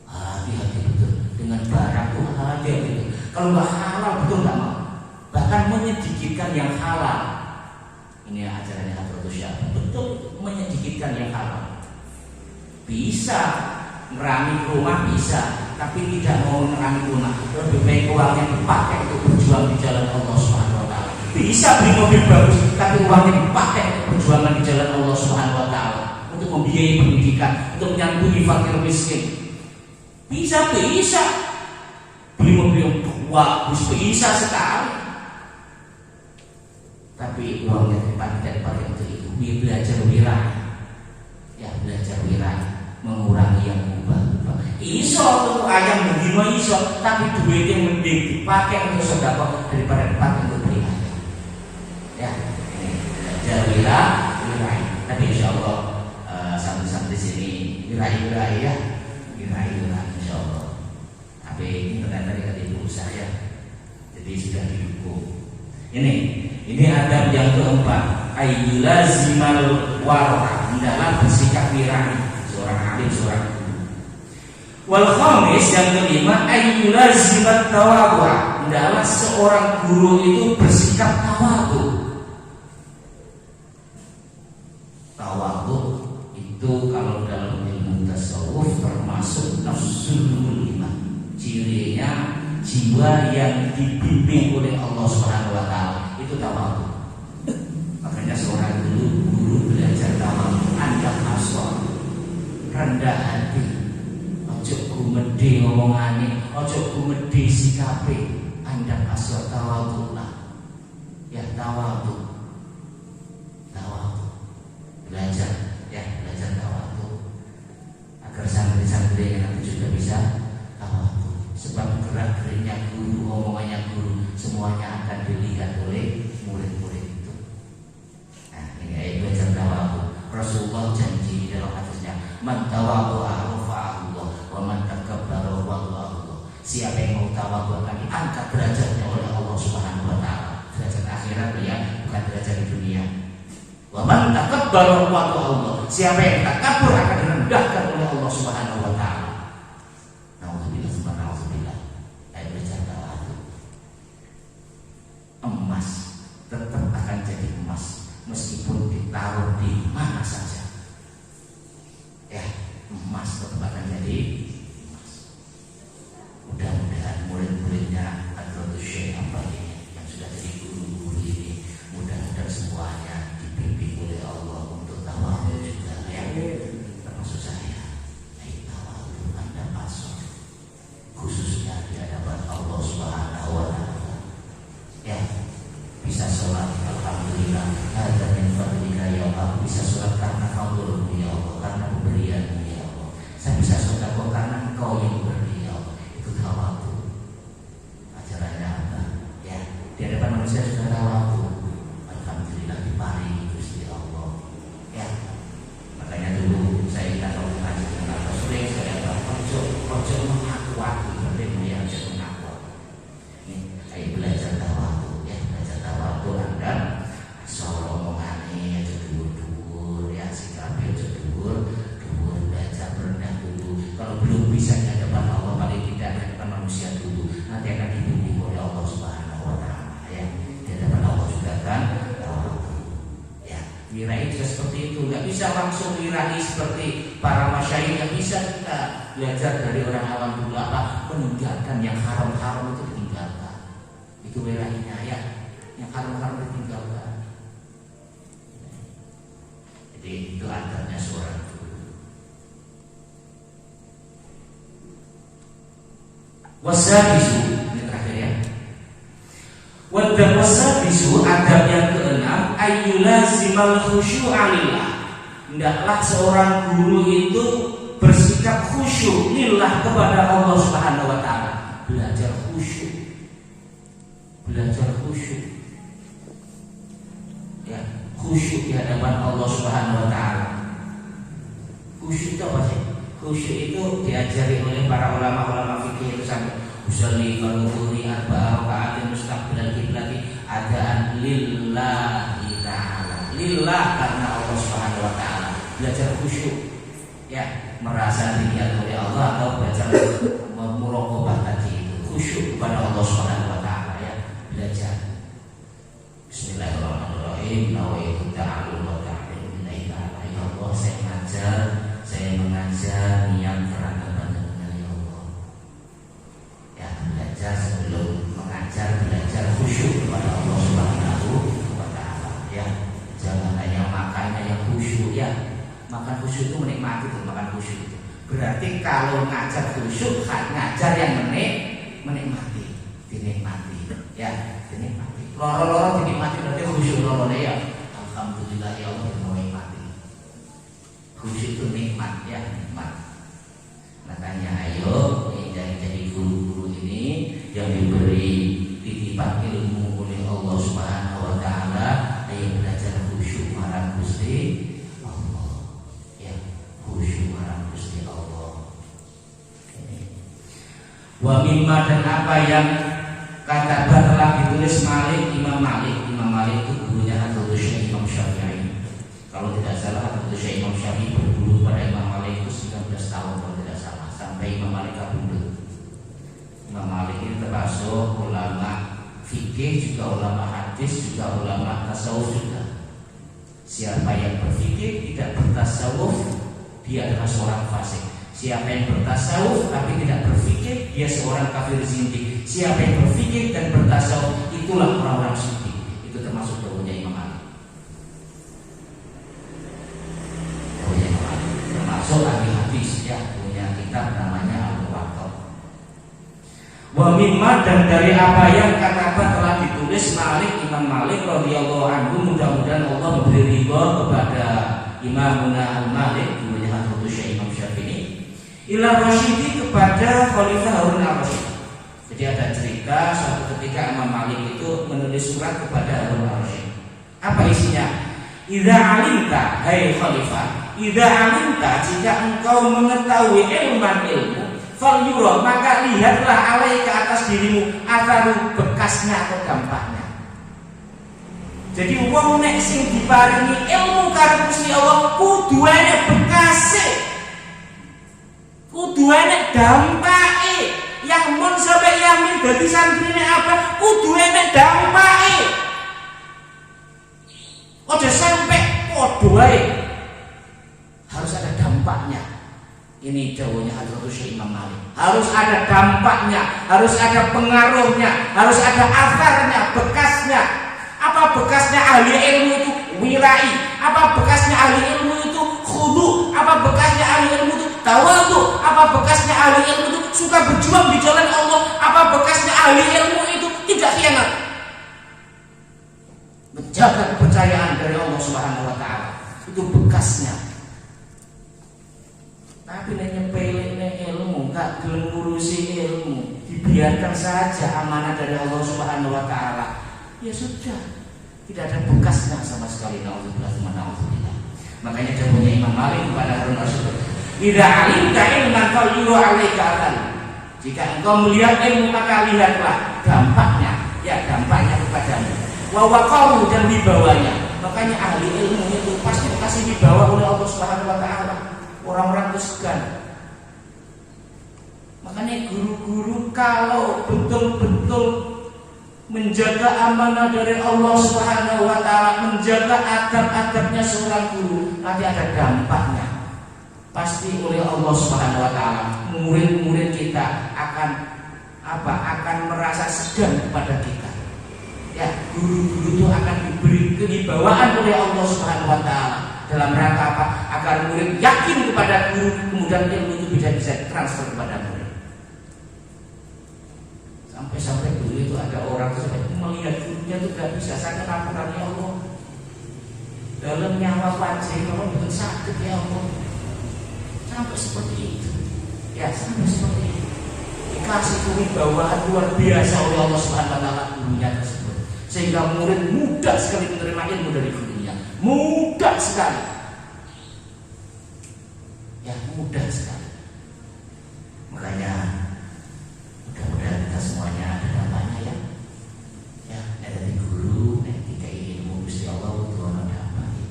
Hati-hati betul dengan barang tuh, hati gitu. Kalau nggak halal betul nggak mau. Bahkan menyedikitkan yang halal. Ini ajarannya Hadratus Syekh. Betul, menyedikitkan yang halal. Bisa ngerami rumah bisa, tapi tidak mau ngerami rumah. Lebih baik uangnya dipakai untuk berjuang di jalan Allah Subhanahu wa taala. Bisa beli mobil bagus, tapi uangnya dipakai untuk perjuangan di jalan Allah Subhanahu wa taala, untuk membiayai pendidikan, untuk menyambungi fakir miskin. Bisa beli mobil yang bagus, bisa sekali. Tapi uangnya tidak dipakai untuk itu. Belajar wirai, ya belajar wirai, mengurangi yang ubah-ubah. Iso untuk ayam begini iso, tapi duitnya mending dipakai untuk sedekah daripada dipakai untuk beli ayam. Ya, ini belajar wirai. Tapi insya Allah santri-santri sini wirai ya, wirai insya Allah. Tapi ini ternyata dekat ibu saya, jadi sudah didukung. Ini adab yang keempat, ayyulazimal warqa, hendaklah bersikap wirai, seorang alim, seorang guru. Wal khamis, yang kelima, ayyulazimat tawadhu, hendaklah seorang guru itu bersikap tawadhu. Tawadhu itu kalau dalam ilmu tasawuf termasuk nafsul iman, cirinya jiwa yang dibimbing oleh Allah Subhanahu wa taala, itu tawadhu. Makanya seorang guru belajar tawadhu, andap asal, rendah hati, ojo gumedhe ngomongane, ojo gumedhe sikape, andap asal tawadhu lah. Ya tawadhu. Belajar tawadhu agar santri-santri yang nanti juga bisa tawadhu. Sebab gerak-geriknya guru, omongannya guru, semuanya akan dilihat oleh murid-murid itu. Nah, ini ayat belajar tawadhu. Rasulullah janji dalam hadisnya, man tawadhu'a rafa'ahu Allah, wa man takabbara wada'ahu Allah. Siapa yang mau tawadhu akan diangkat derajatnya oleh Allah Subhanahu wa taala. Derajat akhirat ya, bukan derajat di dunia. Wa man takabbara wada'ahu Allah. Siapa yang takabur akan direndahkan oleh Allah Subhanahu wa taala. Emas tetap akan jadi emas meskipun ditaruh di mana saja. Ya, emas tetap akan jadi emas. Mudah-mudahan murid-muridnya Hadratus Syekh Ambari yang sudah jadi guru-guru ini, mudah-mudahan semuanya dibimbing oleh Allah untuk tawadhu juga ya. Termasuk saya. Tawadhu Anda masuk khususnya di hadapan Allah Subhanahu wa taala. Ya, bisa sholat alhamdulillah, ada min fadlika ya Allah. Bisa sholat karena fadlmu ya Allah, karena pemberianmu ya Allah. Saya bisa sholat karena Engkau yang memberi ya Allah. Itu tawadhu. Ajarannya apa? Ya, di hadapan manusia sudah tawadhu. Alhamdulillah diparingi Gusti Allah. Ya, makanya dulu saya ingat waktu ngaji dengan Pak sering saya bilang, ojo mengaku aku, berarti yang jadi mengaku. Ini saya belajar tawadhu. Dan soal omongannya aja dhuwur-dhuwur ya, sikapnya aja dhuwur, belajar berendah dulu. Kalau belum bisa di hadapan Allah, paling tidak di hadapan manusia dulu. Nanti akan dibimbing oleh Allah Subhanahu wa taala ya. Di hadapan Allah juga kan ya. Wirai juga seperti itu, nggak bisa langsung wirai seperti para masyayikh. Yang bisa kita belajar dari orang awam dulu apa? Meninggalkan yang haram-haram itu, ditinggalkan. Itu wirainya ya. Yang haram-haram ditinggalkan. Jadi itu adabnya seorang guru. Wasabisu, ini terakhir ya. Wasabisu, adab yang keenam, ayyulazimal khusyu'a lillah. Hendaklah seorang guru itu bersikap khusyuk lillah kepada Allah Subhanahu wa taala. Belajar khusyuk. Ya, khusyuk di hadapan Allah Subhanahu wa taala. Khusyuk itu apa sih? Khusyuk itu diajari oleh para ulama-ulama fikih itu sampai usolli al-dhuhri arba'a raka'atin mustaqbilal qiblati adaan lillahi ta'ala. Lillah karena Allah Subhanahu wa taala. Belajar khusyuk. Ya, merasa dilihat oleh Allah atau belajar muraqabah tadi itu. Khusyuk kepada Allah Subhanahu wa taala ya. Belajar. Bismillahirrahmanirrahim. Nawaitu ta'allum wa ta'lim ilaika ya Allah. Saya mengajar niat keragaman dengan ya Allah. Ya, belajar sebelum mengajar, belajar khusyuk kepada Allah Subhanahu wa taala ya. Jangan hanya makan hanya khusyuk ya. Makan khusyuk itu menikmati itu, makan khusyuk itu. Berarti kalau ngajar khusyuk, ngajar yang menikmati, dinikmati ya, dinikmati. Loro-loro dinikmati berarti khusyuk loro ya. Alhamdulillah ya Allah menikmati. Khusyuk itu nikmat ya, nikmat. Makanya ayo jadi guru-guru ini yang diberi titipan ilmu oleh Allah Subhanahu wa taala, ayo belajar khusyuk Wa mimma dan apa yang kata telah ditulis Imam Malik itu gurunya Hadratus Syekh Imam Syafi'i. Kalau tidak salah Hadratus Syekh Imam Syafi'i berguru pada Imam Malik itu 19 tahun kalau tidak salah, sampai Imam Malik kabundut. Imam Malik ini termasuk ulama fikih, juga ulama hadis, juga ulama tasawuf juga. Siapa yang berfikih tidak bertasawuf, dia adalah seorang fasik. Siapa yang bertasawuf tapi tidak berfikih, dia seorang kafir zindik. Siapa yang berfikih dan bertasawuf, itulah orang-orang suci. Itu termasuk dawuhnya Imam Malik. Dawuhnya Imam Malik termasuk ahli hadis, ya, punya kitab namanya Al-Muwatta. Wa mimma dan dari apa yang katakan telah ditulis Imam Malik radhiyallahu anhu, mudah-mudahan Allah memberi ridha kepada Imamuna Al-Malik, gurunya Hadratus Syekh Imam Syafi'i, ila Rasyidi kepada Khalifah Harun al-Rasyid. Jadi ada cerita suatu ketika Imam Malik itu menulis surat kepada Harun al-Rasyid. Apa isinya? Idza alimta, hai Khalifah, idza alimta, jika engkau mengetahui ilmu, fal yura, maka lihatlah alai ke atas dirimu atharu, bekasnya atau dampaknya. Jadi wong nek sing diparingi ilmu karo Gusti Allah kudu ana bekase, kudu ana dampake. Yang mun sampai yamin dadi santrine apa kudu ana dampake. Ojo sampai padha wae, harus ada dampaknya. Ini dawuhnya Hadratus Syekh Imam Malik. Harus ada dampaknya, harus ada pengaruhnya, harus ada asarnya, bekasnya. Apa bekasnya ahli ilmu itu? Wirai. Apa bekasnya ahli ilmu itu? Khudu. Apa bekasnya ahli ilmu itu? Tawadhu. Apa bekasnya ahli ilmu itu? Suka berjuang di jalan Allah. Apa bekasnya ahli ilmu itu? Tidak khianat, menjaga kepercayaan dari Allah Subhanahu wa taala. Itu bekasnya. Tapi nek nyepelekne ilmu, gak gelem ngurusi ilmu, dibiarkan saja amanah dari Allah Subhanahu wa taala, ya sudah, tidak ada bekasnya sama sekali. Na'udzubillah. Makanya dawuhnya Imam Malik kepada Harun al-Rasyid, idza alimta ilman falyuru 'alaika athar. Jika engkau melihat ilmu maka lihatlah dampaknya, ya, dampaknya kepadamu. Wa waqaru, dan wibawanya. Makanya ahli ilmu itu pasti dikasih wibawa oleh Allah Subhanahu wa taala. Orang-orang itu segan. Makanya guru-guru kalau betul-betul menjaga amanah dari Allah Subhanahu wa taala, menjaga adab-adabnya seorang guru, nanti ada dampaknya. Pasti oleh Allah Subhanahu wa taala murid-murid kita akan akan merasa segan kepada kita. Ya, guru-guru itu akan diberi kewibawaan oleh Allah Subhanahu wa taala dalam rangka apa? Agar murid yakin kepada guru, kemudian ilmu itu bisa transfer kepada murid. Sampai dulu itu ada orang sampai melihat gurunya itu gak bisa, saya kenapa ya Allah, dalam nyawa wajib kalau bukan sakit ya Allah, sampai seperti itu, ya, sampai seperti itu. Dikasih kewibawaan luar biasa oleh Allah Subhanahu wa taala gurunya tersebut, sehingga murid mudah sekali menerima ilmu dari gurunya, mudah sekali, ya, mudah sekali. Makanya mudah-mudahan kita semuanya ada dampaknya, ya. Ya, dari guru, ketika ilmu Gusti Allah itu ada dampaknya.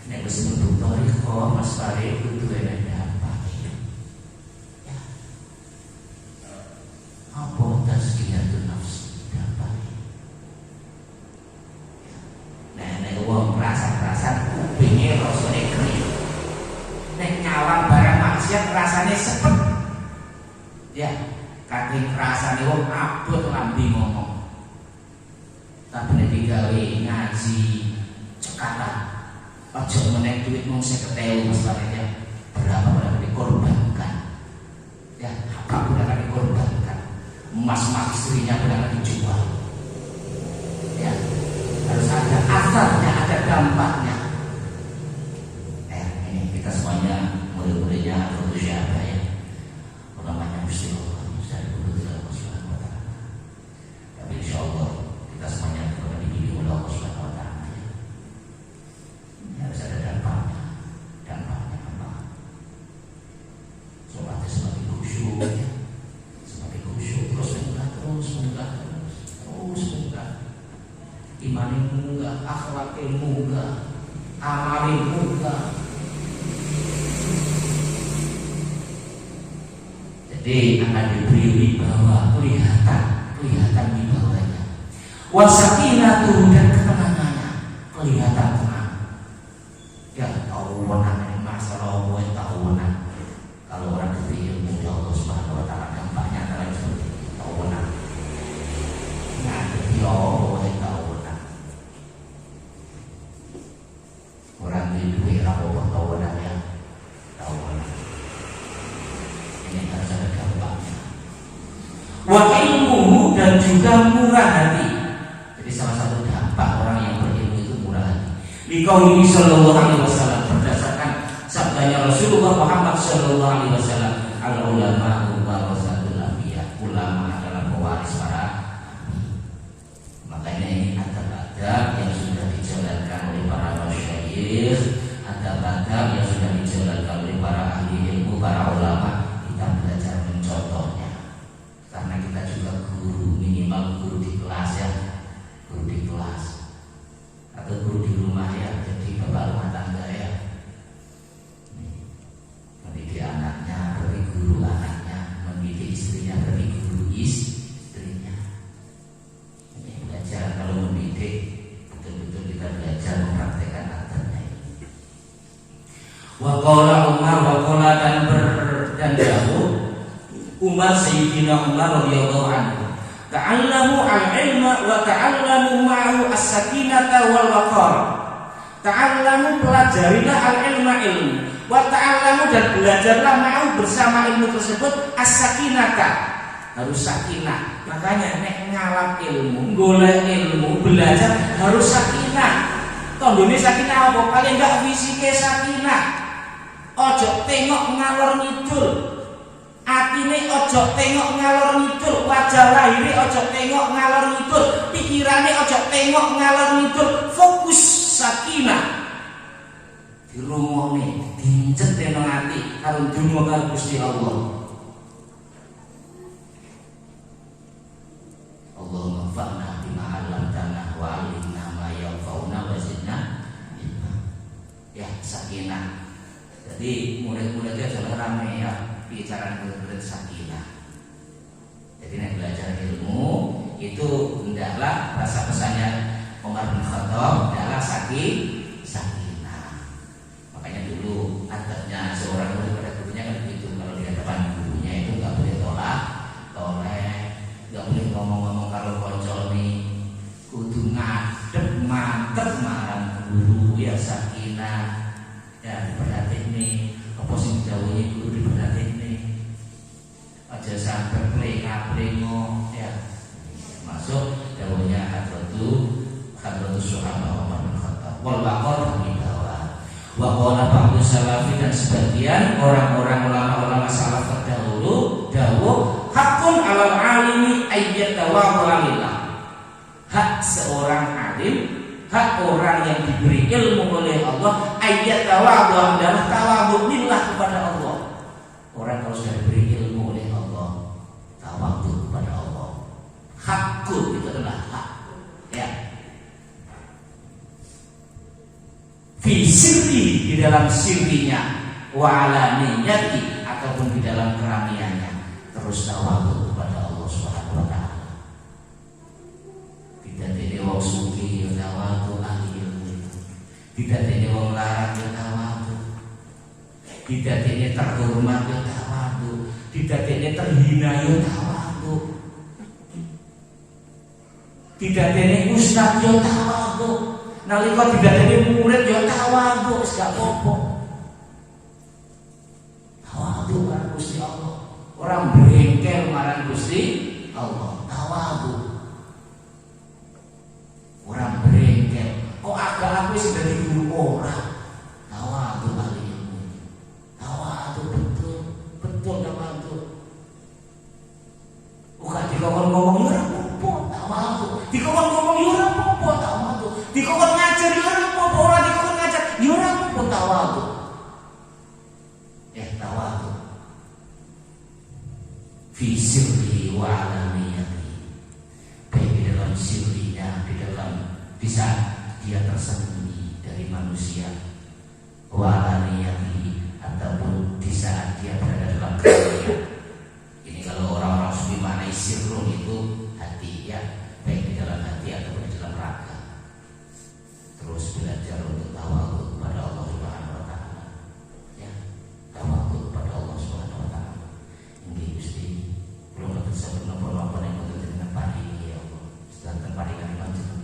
Nek wis mlebu thariqah Mas Farid kudu ana dampaknya. Ya. Apa tazkiyatun nafs dampaknya? Ya. Nek wong rasa-rasa kupinge rasane kering. Nek nyawang barang maksiat rasane sepet. Ya. Kating rasane wong abot lambe ngomong. Tapi nek digawe ngaji cekatan, aja meneh duit mung 50.000 Mas Farid, ya. Berapa dikorbankan? Ya, apa akan dikorbankan? Emas istrinya akan dijual. Ya, harus ada asarnya, ada dampaknya. Ini kita semuanya murid-muridnya Hadratus Syekh, ya. Ulamanya Gusti Allah. Tapi insya Allah kita semuanya akan dibimbing oleh Allah Subhanahu wa taala. Harus ada dampaknya. Sholatnya semakin khusyuk, ya. Semakin khusyuk. imane munggah, akhlake munggah, amale munggah. Jadi akan diberi wibawa, kelihatan wibawanya. Wasakinatu dan ketenangannya kelihatan tenang. Ya tahunan ini masalah Allah tahunan. Kalau orang diberi ilmu dari Allah Subhanahu Wa Taala dampaknya adalah seperti itu, tahunan. Nah, jadi Allah tahunan. Orang di duit apa tahunan ya, tahunan. Ini harus ada dampaknya. Wa ilmuhu dan juga murah hati. Jadi salah satu dampak orang yang berilmu itu murah hati. Liqaulihi sallallahu alaihi wasallam, berdasarkan sabdanya Rasulullah Muhammad sallallahu alaihi wasallam, al ulama warasatul anbiya, ulama adalah pewaris para nabi. Makanya ini adab-adab yang sudah dijalankan oleh para masyayikh, adab-adab yang sudah dijalankan oleh para ahli ilmu, para ulama. Kita belajar mencontohnya. Karena kita juga guru, minimal guru di kelas ya, guru di kelas atau guru di rumah ya, jadi bapak rumah tangga ya, mendidik anaknya berarti guru anaknya, mendidik istrinya berarti guru istrinya. Ini belajar, kalau mendidik betul-betul kita belajar mempraktekkan adabnya ini. Wa qala Umar, wa qala dan jauh Umar, Sayyidina Umar radhiyallahu anhu, ta'allamu al-ilma wa ta'allamu ma'ahu as-sakinata wal waqar. Ta'allamu, pelajarilah al-ilma, ilmu, wa ta'allamu dan belajarlah ma'ahu bersama ilmu tersebut as-sakinata, harus sakinah. Makanya nek ngalap ilmu, golek ilmu, belajar harus sakinah. Tandune sakinah apa? Paling enggak fisike sakinah. Ojo tengok ngalor ngidul, atine ojo tengok ngalor ngidul, wajah lahire ojo tengok ngalor ngidul, pikirane ojo tengok ngalor ngidul, fokus sakinah. Dirungokne, dincet nang ati karo dunya karo Gusti Allah. Allahumma fa'na bima 'allamtana wa 'allimna ma yanfa'una wa zidna ilma. Ya, sakinah. Jadi murid-muridnya adalah ramai ya, bicara murid-murid sakinah. Jadi yang belajar ilmu itu hendaklah, bahasa pesannya Umar bin Khattab, hendaklah sakinah. Makanya dulu adabnya seorang murid pada gurunya kan begitu, kalau di hadapan gurunya itu nggak boleh toleh, nggak boleh ngomong-ngomong kalau koncone, kudu ngadep mantep marang guru ya, sakinah. Ya, diperhatiin nih, apa sing dawuhe guru diperhatiin nih. Aja sampai plengo ya. Masuk dawuhnya Hadratus Sahabat Umar bin Khattab. Wal waqar min dawa. Wa qala ba'du salafi, dan sebagian orang-orang ulama-ulama salaf terdahulu dawuh hakun 'alal 'alimi ayyat tawadhu lillah. Hak seorang alim, hak orang yang diberi ilmu oleh Allah, ayat tawadhu adalah tawadhu lillah, kepada Allah. Orang kalau sudah diberi ilmu oleh Allah, tawadhu kepada Allah. Hakun itu adalah hak. Ya. Fi sirri, di dalam sirrinya, wa alaniyati, ataupun di dalam keramaiannya, terus tawadhu kepada Allah Subhanahu wa taala. Tidak ada wong sugih ya tawadhu ahli ilmu. Tidak ada wong larang ya tawadhu. Tidak ada terhormat ya tawadhu. Tidak ada terhina ya tawadhu. Tidak ada ustaz ya tawadhu. Nalika tidak ada murid ya tawadhu, wis gak apa-apa. Tawadhu marang Gusti Allah. Orang bengkel marang Gusti Allah, tawadhu. Orang berengkel, kok agak aku sih dari guru orang. Tawadhu ahli ilmu. Tawadhu betul tawadhu. Bukan dikongkon ngomong ya apa, tawadhu. Dikongkon ngomong ya apa, tawadhu. Dikongkon ngajar ya apa, orang dikongkon ngajar ya apa, tawadhu. Tawadhu. Fi sirri wa alaniyati. di saat dia tersembunyi dari manusia, walaniyati, ataupun di saat dia berada dalam keramaian. Ini kalau orang-orang sufi maknai sirrun itu hati, ya, baik di dalam hati ataupun di dalam raga. Terus belajar untuk tawadhu kepada Allah Subhanahu wa taala. Ya, tawadhu kepada Allah Subhanahu wa taala. Ini Gusti belum bisa menapa-napa yang untuk dengan padi ya Allah. Sedangkan padi kan macam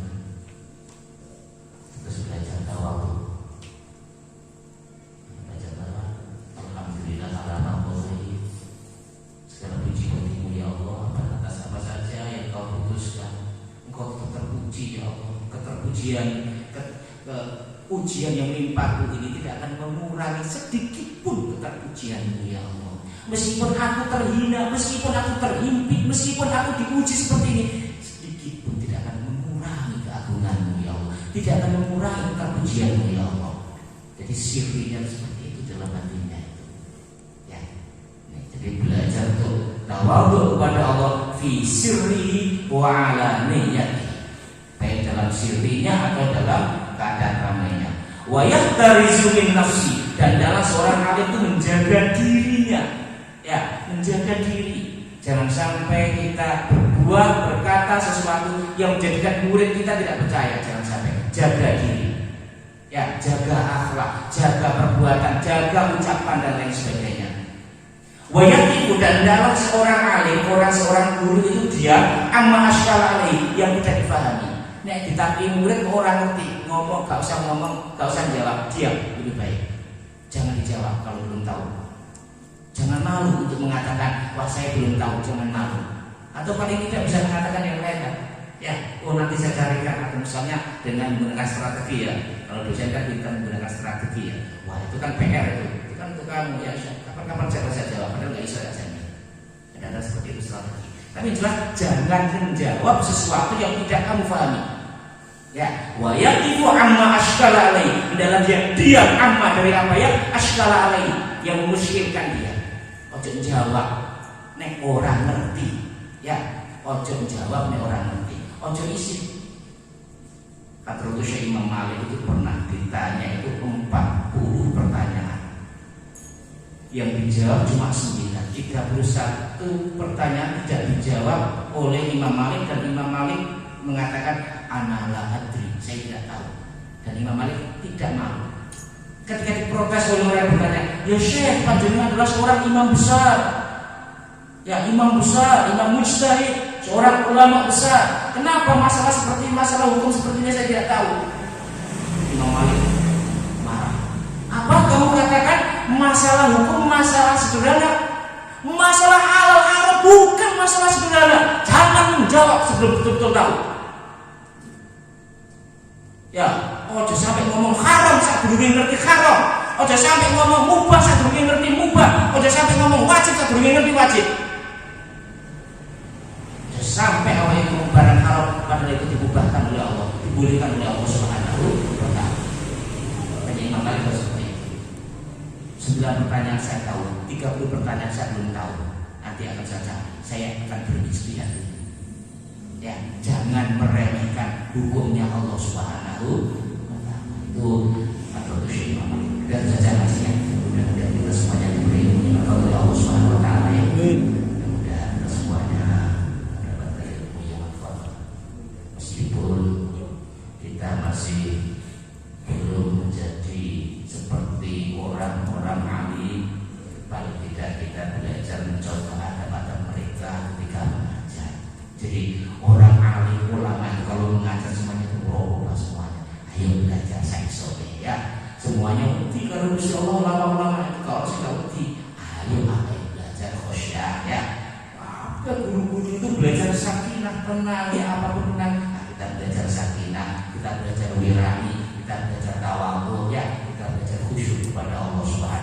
terus belajar tawadhu. Belajar tawadhu. Alhamdulillah ala ma'budihi. Segala puji bagimu ya Allah, atas apa saja yang kau putuskan. Engkau terpuji ya Allah. Keterpujian, ujian yang menimpaku ini tidak akan mengurangi sedikit pun keterpujianmu ya Allah. Meskipun aku terhina, meskipun aku terhimpit, meskipun aku diuji seperti ini, sedikit pun tidak akan mengurangi keagunganmu ya Allah, tidak akan mengurangi keterpujianmu ya Allah. Jadi sirrinya seperti itu dalam hatinya itu. Ya, jadi belajar untuk tawadhu kepada Allah fi sirri wa alaniyati, baik dalam sirrinya atau dalam keadaan ramainya. Wa yahtarizu min nafsi, dan dalam seorang alim itu menjaga dirinya, ya, menjaga diri. Jangan sampai kita berbuat, berkata sesuatu yang menjadikan murid kita tidak percaya. Jangan sampai. Jaga diri, ya, jaga akhlak, jaga perbuatan, jaga ucapan dan lain sebagainya. Wa yaqifu, dan dalam seorang alim, seorang guru itu dia amma asyala alaihi, yang tidak difahami. Nek ditaki murid orang ngerti, ngomong gak usah jawab, diam lebih baik. Jangan dijawab kalau belum tahu. Jangan malu untuk mengatakan wah saya belum tahu, jangan malu. Atau paling tidak bisa mengatakan yang lain kan? Ya, nanti saya carikan, atau misalnya dengan menggunakan strategi ya. Kalau dosen kan kita menggunakan strategi ya. Wah itu kan PR itu kan untuk kamu ya. Kapan-kapan saya jawab, padahal nggak bisa rasanya. Ada seperti itu strategi. Tapi jelas jangan menjawab sesuatu yang tidak kamu pahami. Ya, wa yaqifu amma ashkala alaihi, dalam dia diam amma dari apa ya ashkala alaihi, yang memuskilkan dia. Ojo jawab nek orang ngerti. Ya, ojo jawab nek orang ngerti. Ojo isi. Kata Syekh Imam Malik itu pernah ditanya itu 40 pertanyaan. Yang dijawab cuma 9. 31 pertanyaan tidak dijawab oleh Imam Malik, dan Imam Malik mengatakan ana la adri, saya tidak tahu. Dan Imam Malik tidak malu. Ketika diprotes oleh orang yang bertanya, ya Syekh, panjenengan adalah seorang imam besar. Ya, imam besar, imam mujtahid, seorang ulama besar. Kenapa masalah hukum seperti ini saya tidak tahu? Imam Malik marah. Apa kamu katakan masalah hukum masalah sederhana? Masalah halal haram bukan masalah sederhana. Jangan menjawab sebelum betul-betul tahu. Ya, ojo sampai ngomong haram saat durunge ngerti haram. Ojo sampai ngomong mubah saat durunge ngerti mubah. Ojo sampai ngomong wajib saat durunge ngerti wajib. Ojo sampai awal itu barang haram padahal itu dimubahkan oleh Allah, dibolehkan oleh Allah Subhanahu wa taala. Makanya Imam Malik seperti itu. 9 pertanyaan saya tahu, 30 pertanyaan saya belum tahu. Nanti akan saya cari. Saya akan berijtihad. Ya, jangan meremehkan hukumnya Allah Subhanahu wa taala. Itu atau Syekh Imam Malik. Dan saja nasihat. Mudah-mudahan kita semuanya diberi ilmu oleh Allah Subhanahu wa taala ya. Mudah-mudahan kita semuanya mendapatkan ilmu yang manfaat. Meskipun kita masih belum menjadi seperti orang-orang alim, paling tidak kita belajar mencontoh adab-adab mereka ketika mengajar. Jadi orang alim ulama itu kalau mengajar semuanya itu berubah semuanya. Ayo belajar saiki ya. Semuanya uti kalau Gusti Allah ulama-ulama itu kalau sudah uti, ayo belajar khusyuk ya. Guru-guru itu belajar sakinah, tenang ya, apapun tenang. Nah, kita belajar sakinah, kita belajar wirani, kita belajar tawadhu ya, kita belajar khusyuk kepada Allah Subhanahu